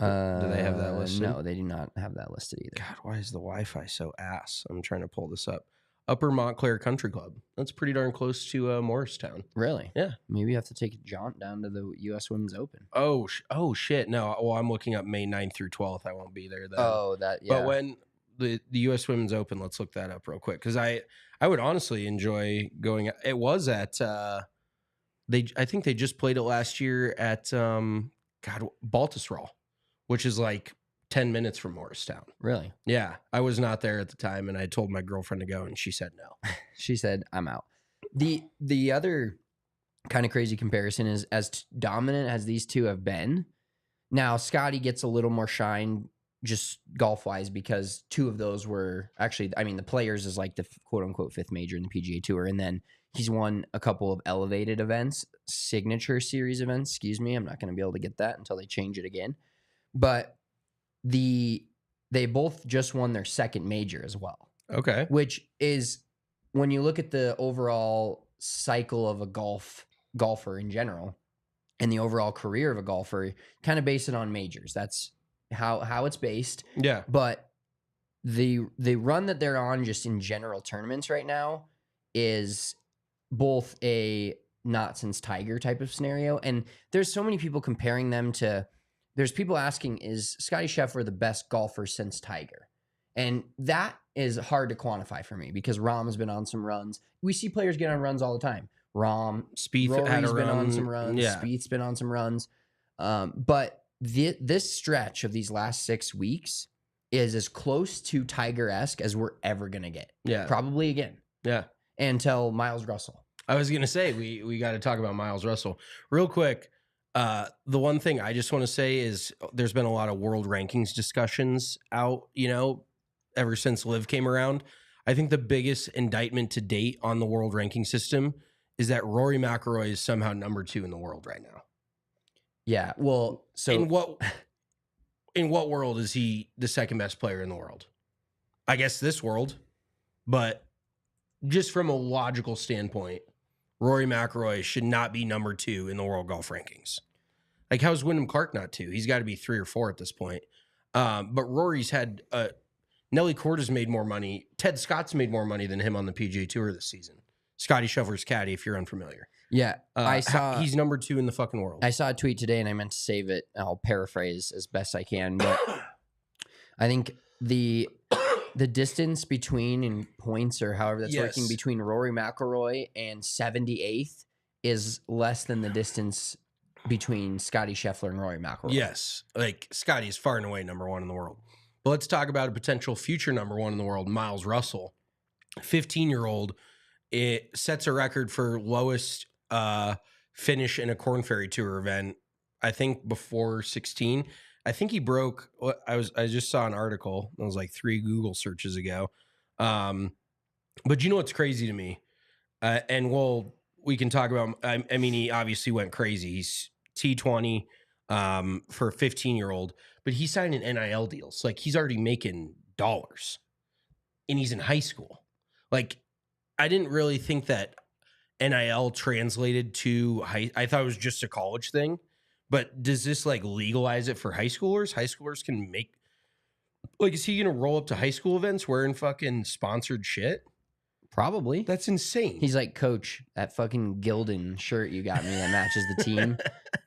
Do they have that listed? No, they do not have that listed either. God, why is the Wi-Fi so ass? I'm trying to pull this up. Upper Montclair Country Club. That's pretty darn close to Morristown. Really? Yeah. Maybe you have to take a jaunt down to the U.S. Women's Open. Oh shit. No, well, I'm looking up May 9th through 12th. I won't be there then. Oh, yeah. But when the U.S. Women's Open, let's look that up real quick, because I would honestly enjoy going. It was at I think they just played it last year at Baltusrol, which is like 10 minutes from Morristown. Really? Yeah. I was not there at the time, and I told my girlfriend to go, and she said no. She said, I'm out. The other kind of crazy comparison is, as dominant as these two have been, now Scottie gets a little more shine just golf-wise, because 2 of those were actually, I mean, the Players is like the quote-unquote 5th major in the PGA Tour, and then he's won a couple of elevated events, signature series events, excuse me. I'm not going to be able to get that until they change it again. But they both just won their 2nd major as well. Okay. Which is, when you look at the overall cycle of a golfer in general and the overall career of a golfer, kind of base it on majors. That's how it's based. Yeah. But the run that they're on just in general tournaments right now is both a not since Tiger type of scenario. And there's so many people comparing them to, there's people asking, is Scottie Scheffler the best golfer since Tiger? And that is hard to quantify for me, because Rahm has been on some runs. We see players get on runs all the time. Spieth had been on some runs. Yeah. Spieth's been on some runs. But this stretch of these last 6 weeks is as close to Tiger-esque as we're ever going to get. Yeah. Probably again. Yeah. Until Miles Russell. I was going to say, we got to talk about Miles Russell real quick. The one thing I just want to say is there's been a lot of world rankings discussions out, ever since Liv came around. I think the biggest indictment to date on the world ranking system is that Rory McIlroy is somehow number 2 in the world right now. Yeah. Well, so in what world is he the 2nd best player in the world? I guess this world, but just from a logical standpoint, Rory McIlroy should not be number 2 in the world golf rankings. Like, how's Wyndham Clark not 2? He's got to be 3 or 4 at this point. But Rory's had Nelly Korda's made more money. Ted Scott's made more money than him on the PGA Tour this season. Scottie Scheffler's caddy, if you're unfamiliar. Yeah, I saw he's number 2 in the fucking world. I saw a tweet today, and I meant to save it. I'll paraphrase as best I can, but I think the distance between in points, or however that's working, between Rory McIlroy and 78th is less than the distance between Scottie Scheffler and Rory McIlroy. Yes, like Scottie is far and away number 1 in the world. But let's talk about a potential future number 1 in the world, Miles Russell, 15-year-old. it sets a record for lowest finish in a Korn Ferry Tour event. I think before 16. I think he broke. I just saw an article. It was like 3 Google searches ago. But you know what's crazy to me? And we can talk about. I mean, he obviously went crazy. He's T20 for a 15-year-old, but he signed an NIL deal. So like he's already making dollars, and he's in high school. Like I didn't really think that NIL translated to high. I thought it was just a college thing. But does this like legalize it for high schoolers? High schoolers can make, like, is he gonna roll up to high school events wearing fucking sponsored shit? Probably. That's insane. He's like, Coach, that fucking Gildan shirt you got me that matches the team.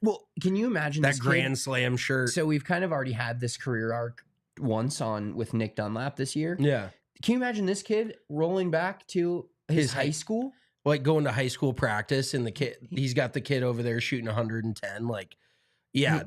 Well, can you imagine that this Grand kid? Slam shirt. So we've kind of already had this career arc once with Nick Dunlap this year. Yeah. Can you imagine this kid rolling back to his high school? Like going to high school practice and he's got the kid over there shooting 110. Like, yeah,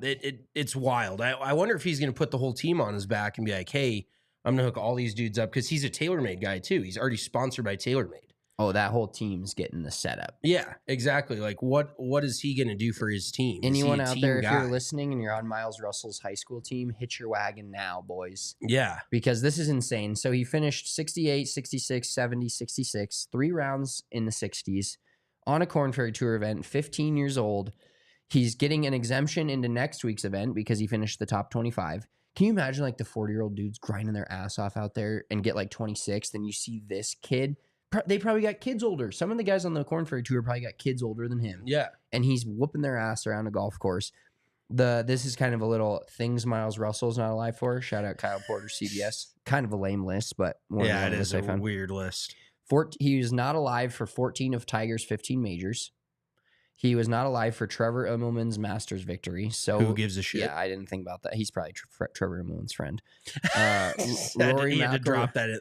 it's wild. I wonder if he's going to put the whole team on his back and be like, hey, I'm going to hook all these dudes up because he's a TaylorMade guy too. He's already sponsored by TaylorMade. Oh, that whole team's getting the setup. Yeah, exactly. Like what is he going to do for his team? Anyone out there, if you're listening and you're on Miles Russell's high school team, hit your wagon now, boys. Yeah. Because this is insane. So he finished 68, 66, 70, 66, 3 rounds in the 60s on a Korn Ferry Tour event, 15 years old. He's getting an exemption into next week's event because he finished the top 25. Can you imagine like the 40-year-old dudes grinding their ass off out there and get like 26th, and you see this kid? They probably got kids older. Some of the guys on the Korn Ferry Tour probably got kids older than him. Yeah. And he's whooping their ass around a golf course. This is kind of a little things Miles Russell's not alive for. Shout out Kyle Porter, CBS. Kind of a lame list, but yeah, it is a weird list. He was not alive for 14 of Tiger's 15 majors. He was not alive for Trevor Immelman's Masters victory. So who gives a shit? Yeah, I didn't think about that. He's probably Trevor Immelman's friend. Rory had to drop that.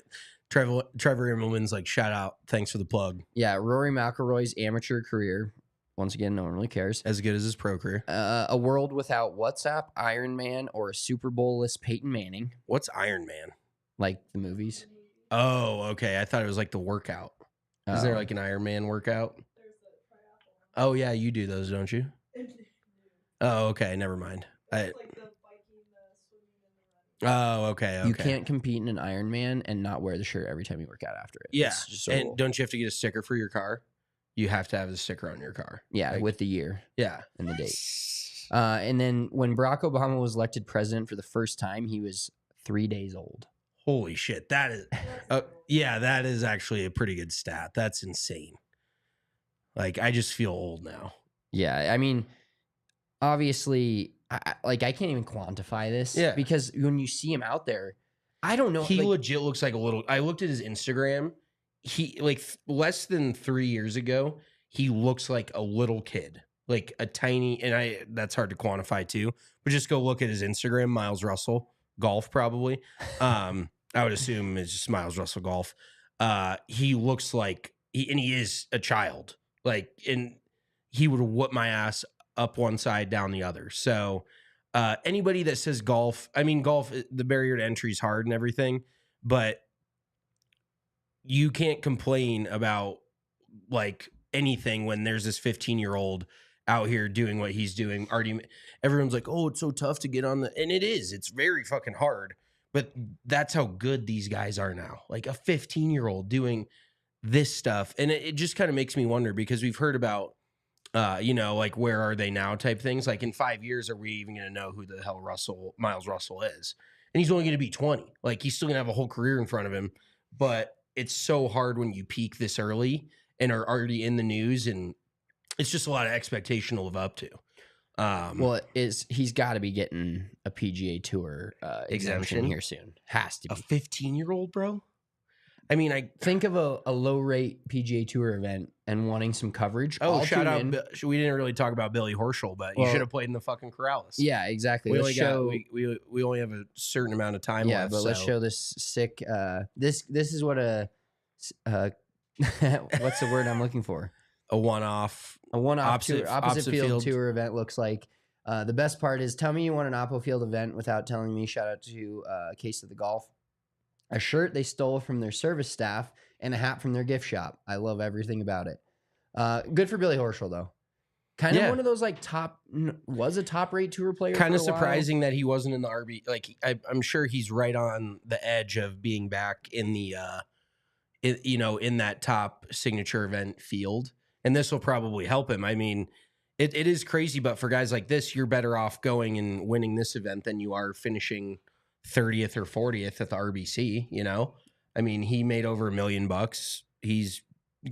Trevor Immelman's like, shout out, thanks for the plug. Yeah, Rory McIlroy's amateur career. Once again, no one really cares. As good as his pro career. A world without WhatsApp, Iron Man, or a Super Bowl-less Peyton Manning. What's Iron Man? Like the movies. Oh, okay. I thought it was like the workout. Is there like an Iron Man workout? Oh, yeah, you do those, don't you? Oh, okay. Never mind. Oh, okay. You can't compete in an Ironman and not wear the shirt every time you work out after it. Yeah. And don't you have to get a sticker for your car? You have to have the sticker on your car. Yeah, like, with the year. Yeah. And the date. And then when Barack Obama was elected president for the first time, he was 3 days old. Holy shit. That is, yeah, that is actually a pretty good stat. That's insane. Like, I just feel old now. Yeah. I mean, obviously, I can't even quantify this. Yeah. Because when you see him out there, I don't know. He legit looks like a little. I looked at his Instagram. He, like, less than 3 years ago, he looks like a little kid. Like a tiny, and that's hard to quantify too. But just go look at his Instagram, Miles Russell, golf probably. I would assume it's just Miles Russell golf. He looks like, he is a child. Like, and he would whoop my ass up one side, down the other. So anybody that says golf, I mean, golf, the barrier to entry is hard and everything, but you can't complain about like anything when there's this 15-year-old out here doing what he's doing. Everyone's like, oh, it's so tough to get on and it is. It's very fucking hard. But that's how good these guys are now. Like a 15-year-old doing this stuff. And it just kind of makes me wonder, because we've heard about, like, where are they now type things. Like, in 5 years, are we even going to know who the hell Miles Russell is? And he's only going to be 20. Like, he's still going to have a whole career in front of him. But it's so hard when you peak this early and are already in the news. And it's just a lot of expectation to live up to. Well, he's got to be getting a PGA Tour exemption here soon. Has to be. A 15-year-old, bro? I mean, I think of a low-rate PGA Tour event and wanting some coverage. Oh, shout out. We didn't really talk about Billy Horschel, but you should have played in the fucking Corrals. Yeah, exactly. We only have a certain amount of time left. Yeah, but let's show this sick... This is what what's the word I'm looking for? A one-off opposite field tour event looks like. The best part is, tell me you want an oppo field event without telling me. Shout out to Case of the Golf. A shirt they stole from their service staff and a hat from their gift shop. I love everything about it. Good for Billy Horschel though. Kind of one of those like was a top rate tour player. Kind of for a surprising that he wasn't in the RB. Like I'm sure he's right on the edge of being back in the, in that top signature event field, and this will probably help him. I mean, it is crazy, but for guys like this, you're better off going and winning this event than you are finishing 30th or 40th at the RBC. You know, I mean, he made over $1 million. He's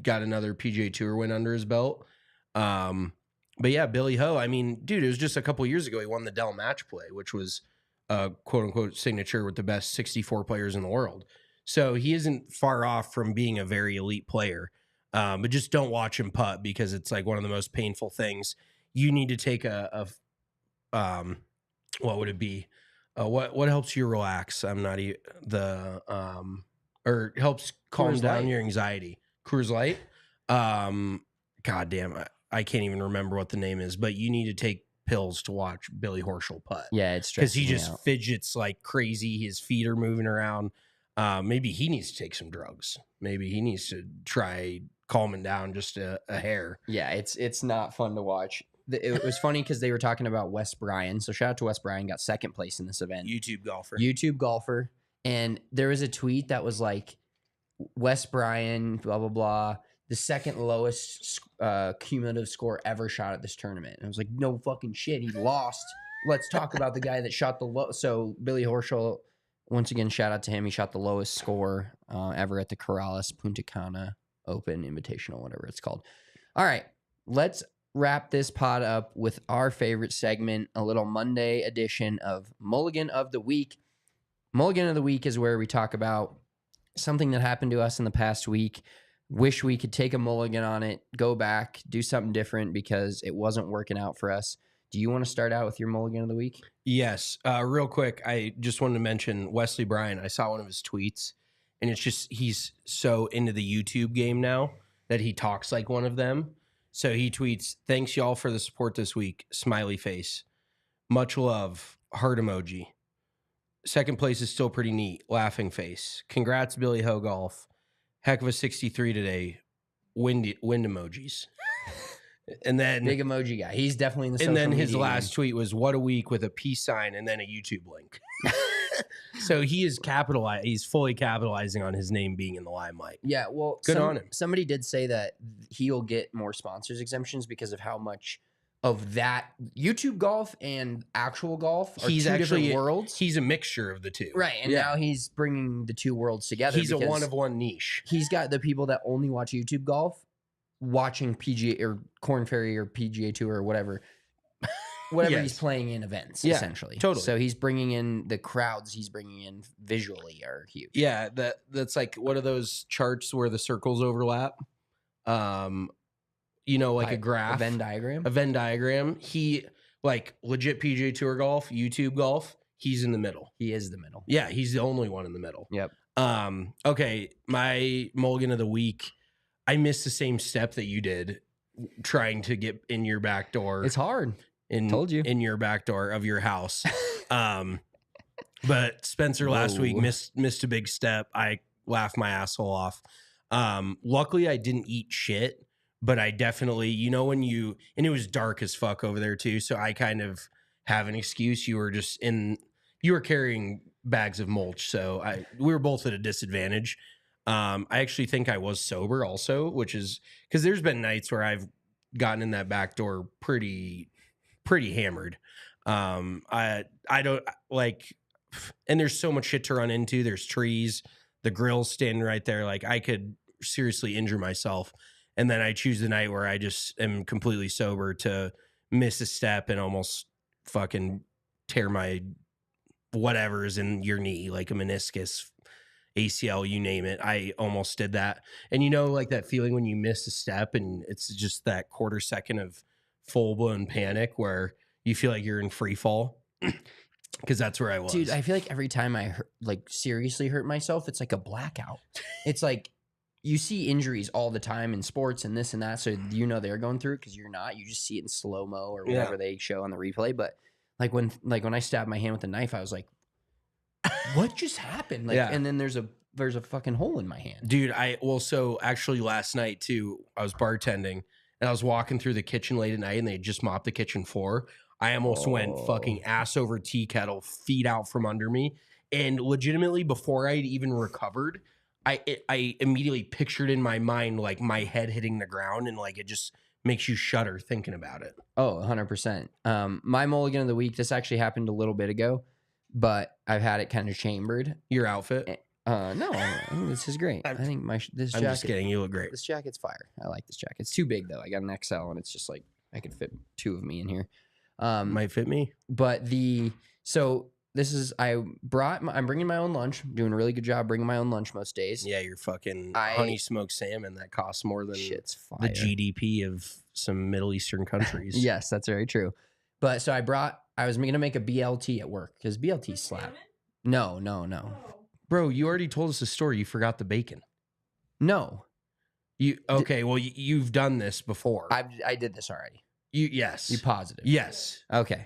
got another PGA Tour win under his belt. But yeah, Billy Ho, I mean, dude, it was just a couple years ago he won the Dell Match Play, which was a quote-unquote signature with the best 64 players in the world. So he isn't far off from being a very elite player. But just don't watch him putt because it's like one of the most painful things. You need to take what would it be? What helps you relax? I'm not or helps calm down your anxiety. Coors Light. God damn it. I can't even remember what the name is, but you need to take pills to watch Billy Horschel putt. Yeah, it's because he just fidgets like crazy. His feet are moving around. Maybe he needs to take some drugs. Maybe he needs to try calming down just a hair. Yeah, it's not fun to watch. It was funny because they were talking about Wes Bryan. So shout out to Wes Bryan, got second place in this event. YouTube golfer. And there was a tweet that was like, Wes Bryan, blah, blah, blah. The second lowest cumulative score ever shot at this tournament. And I was like, no fucking shit. He lost. Let's talk about the guy that shot the low. So Billy Horschel, once again, shout out to him. He shot the lowest score ever at the Corrales Punta Cana Open Invitational, whatever it's called. All right, let's wrap this pod up with our favorite segment, a little Monday edition of Mulligan of the Week. Mulligan of the Week is where we talk about something that happened to us in the past week. Wish we could take a mulligan on it, go back, do something different because it wasn't working out for us. Do you want to start out with your mulligan of the week? Yes. Real quick, I just wanted to mention Wesley Bryan. I saw one of his tweets, and it's just he's so into the YouTube game now that he talks like one of them. So he tweets, "Thanks y'all for the support this week. Smiley face. Much love. Heart emoji. Second place is still pretty neat. Laughing face. Congrats, Billy Ho Golf. Heck of a 63 today. Wind emojis." And then big emoji guy. He's definitely in the social and then media his last game. tweet was, "What a week," with a peace sign and then a YouTube link. So he is he's fully capitalizing on his name being in the limelight. Yeah, well, good on him. Somebody did say that he'll get more sponsors exemptions because of how much of that YouTube golf and actual golf are two different worlds. He's a mixture of the two. Right, and now he's bringing the two worlds together. He's a one of one niche. He's got the people that only watch YouTube golf watching PGA or Korn Ferry or PGA Tour or whatever he's playing in events, essentially. Totally. So he's bringing in the crowds he's bringing in visually are huge. Yeah, that's like, what are those charts where the circles overlap? Like a graph. A Venn diagram? A Venn diagram. He, like, legit PGA Tour golf, YouTube golf, he's in the middle. He is the middle. Yeah, he's the only one in the middle. Yep. Okay, my mulligan of the week, I missed the same step that you did, trying to get in your back door. It's hard. Told you. In your back door of your house. But Spencer last week missed a big step. I laughed my asshole off. Luckily I didn't eat shit, but I definitely, and it was dark as fuck over there too. So I kind of have an excuse. You were carrying bags of mulch. So we were both at a disadvantage. I actually think I was sober also, which is because there's been nights where I've gotten in that back door pretty hammered. I don't like, and there's so much shit to run into. There's trees, the grill's standing right there. Like, I could seriously injure myself. And then I choose the night where I just am completely sober to miss a step and almost fucking tear my whatever's in your knee, like a meniscus, ACL, you name it. I almost did that. And like that feeling when you miss a step and it's just that quarter second of full blown panic where you feel like you're in free fall. Because that's where I was. Dude, I feel like every time I seriously hurt myself, it's like a blackout. It's like you see injuries all the time in sports and this and that. So they're going through it because you're not. You just see it in slow-mo or whatever they show on the replay. But like when I stabbed my hand with a knife, I was like, what just happened? And then there's a there's a fucking hole in my hand. Dude, so actually last night too, I was bartending and I was walking through the kitchen late at night and they just mopped the kitchen floor. I almost went fucking ass over tea kettle, feet out from under me. And legitimately, before I'd even recovered, I immediately pictured in my mind like my head hitting the ground, and like it just makes you shudder thinking about it. Oh, 100%. My mulligan of the week, this actually happened a little bit ago, but I've had it kind of chambered. Your outfit? No, I think this is great. I think this jacket. I'm just kidding. You look great. This jacket's fire. I like this jacket. It's too big though. I got an XL, and it's just like I could fit 2 of me in here. Might fit me. But I'm bringing my own lunch. I'm doing a really good job bringing my own lunch most days. Yeah, you're fucking honey smoked salmon that costs more than fire. the GDP of some Middle Eastern countries. Yes, that's very true. But so I was going to make a BLT at work because BLT slap. No. Bro, you already told us the story. You forgot the bacon. No. You've done this before. I did this already. Yes. You positive? Yes. Okay.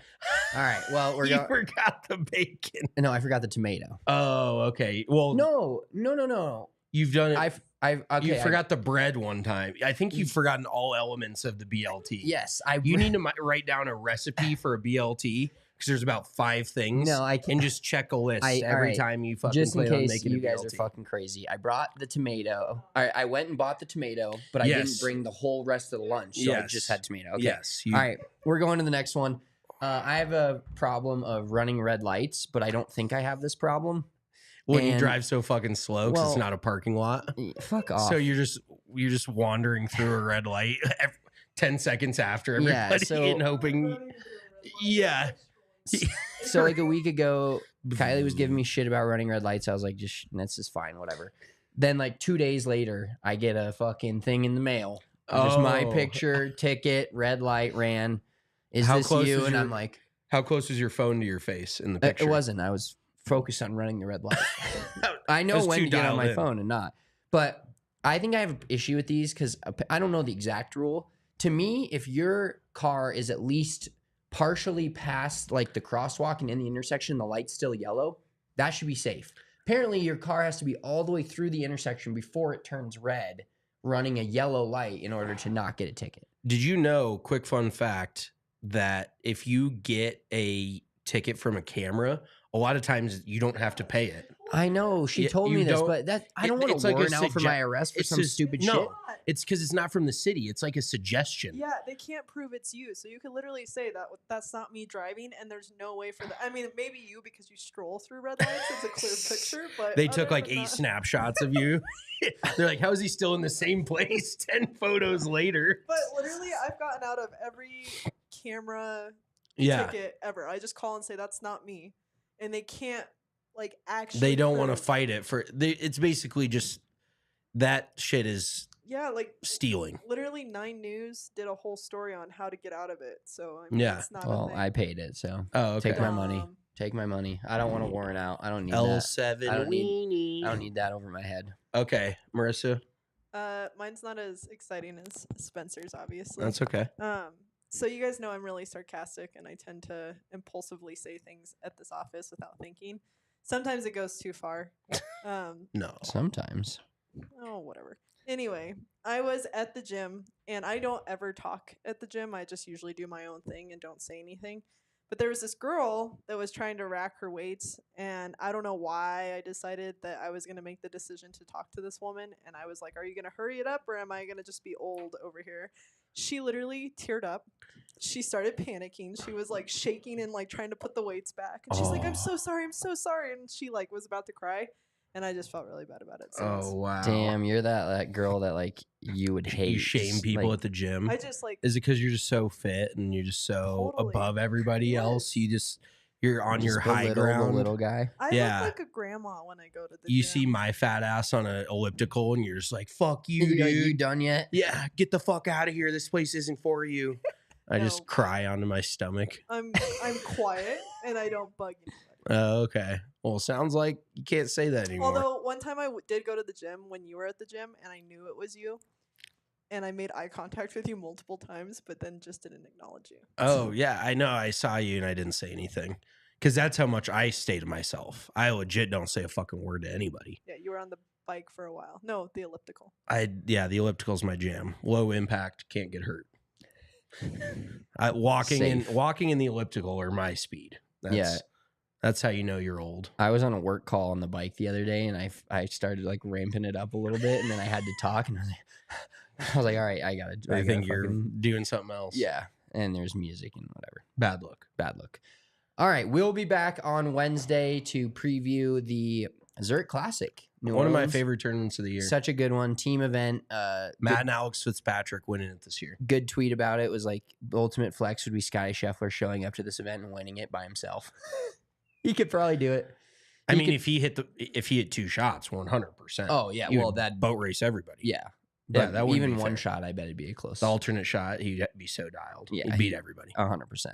All right. Well, You forgot the bacon. No, I forgot the tomato. Oh, okay. Well, No. you've done it. Okay. You forgot the bread one time. I think you've forgotten all elements of the BLT. Yes. You need to write down a recipe for a BLT because there's about 5 things. No, I can't. And just check a list every time you fucking just in plan on case making you a guys BLT. are fucking crazy. I brought the tomato. I went and bought the tomato, but I didn't bring the whole rest of the lunch. So I just had tomato. Okay. Yes. All right. We're going to the next one. I have a problem of running red lights, but I don't think I have this problem. When you And- drive so fucking slow because it's not a parking lot. Fuck off. So you're just wandering through a red light 10 seconds after everybody and hoping. Yeah. So like a week ago, Kylie was giving me shit about running red lights. I was like, that's just fine, whatever. Then like 2 days later, I get a fucking thing in the mail. Just my picture, ticket, red light ran. Is this you? And I'm like, how close was your phone to your face in the picture? It wasn't. I was focused on running the red light. I know That's when too to get on dialed my in. phone and not. But I think I have an issue with these because I don't know the exact rule. To me, if your car is at least partially past like the crosswalk and in the intersection, the light's still yellow, that should be safe. Apparently, your car has to be all the way through the intersection before it turns red, running a yellow light in order to not get a ticket. Did you know, quick fun fact, that if you get a ticket from a camera, a lot of times you don't have to pay it. I know she told me this, but I don't want it's to like a warrant out for my arrest for some stupid shit. It's because it's not from the city. It's like a suggestion. Yeah, they can't prove it's you. So you could literally say that's not me driving, and there's no way for that. I mean, maybe you because you stroll through red lights. It's a clear picture, but They took other like than 8 that- snapshots of you. They're like, how is he still in the same place 10 photos later? But literally, I've gotten out of every camera ticket ever. I just call and say that's not me, and they can't like actually. They don't want to prove- fight it it's basically just that shit is like stealing. literally 9 News did a whole story on how to get out of it. So I mean, Yeah. it's not a Well, thing. I paid it, so Oh, okay. take my money. Take my money. I don't want to warrant out. I don't need that. L7. I don't need that over my head. Okay, Marissa. Mine's not as exciting as Spencer's, obviously. That's okay. So you guys know I'm really sarcastic, and I tend to impulsively say things at this office without thinking. Sometimes it goes too far. No. Sometimes. Oh, whatever. Anyway, I was at the gym, and I don't ever talk at the gym. I just usually do my own thing and don't say anything. But there was this girl that was trying to rack her weights, and I don't know why I decided that I was going to make the decision to talk to this woman. And I was like, are you going to hurry it up, or am I going to just be old over here? She literally teared up. She started panicking. She was like shaking and like trying to put the weights back. And she's like, I'm so sorry. I'm so sorry. And she like was about to cry. And I just felt really bad about it. Oh, wow. Damn, you're that girl that like you would hate. You shame people like, at the gym. I just like Is it because you're just so fit and you're just so Totally. above everybody else? You're on your just high belittle ground. the little guy. I Yeah. look like a grandma when I go to the You gym. see my fat ass on an elliptical and you're just like, fuck you, You dude. done yet? Yeah, get the fuck out of here. This place isn't for you. I No. just cry onto my stomach. I'm quiet and I don't bug anybody. Oh, okay. Well, sounds like you can't say that anymore. Although one time I did go to the gym when you were at the gym, and I knew it was you, and I made eye contact with you multiple times, but then just didn't acknowledge you. Oh, yeah, I know. I saw you and I didn't say anything Because that's how much I stay to myself. I legit don't say a fucking word to anybody. Yeah, you were on the bike for a while. No, the elliptical. The elliptical's my jam. Low impact, can't get hurt. Walking in the elliptical are my speed. That's how you know you're old. I was on a work call on the bike the other day, and I started like ramping it up a little bit, and then I had to talk, and I was like, all right, I think you're doing something else. Yeah, and there's music and whatever. Bad look. All right, we'll be back on Wednesday to preview the Zurich Classic. One of my favorite tournaments of the year. Such a good one. Team event. Matt and Alex Fitzpatrick winning it this year. Good tweet about it was like, the ultimate flex would be Scottie Scheffler showing up to this event and winning it by himself. He could probably do it. I mean, if he hit 2 shots, 100%. Oh yeah, well that boat race everybody. Yeah, but but that wouldn't even be one fair. shot, I bet it'd be a close. The alternate shot, he'd be so dialed. Yeah, he'd beat everybody. 100%.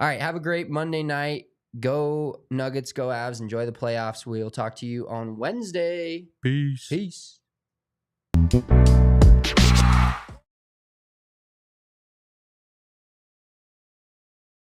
All right, have a great Monday night. Go Nuggets, go Avs. Enjoy the playoffs. We'll talk to you on Wednesday. Peace. Peace.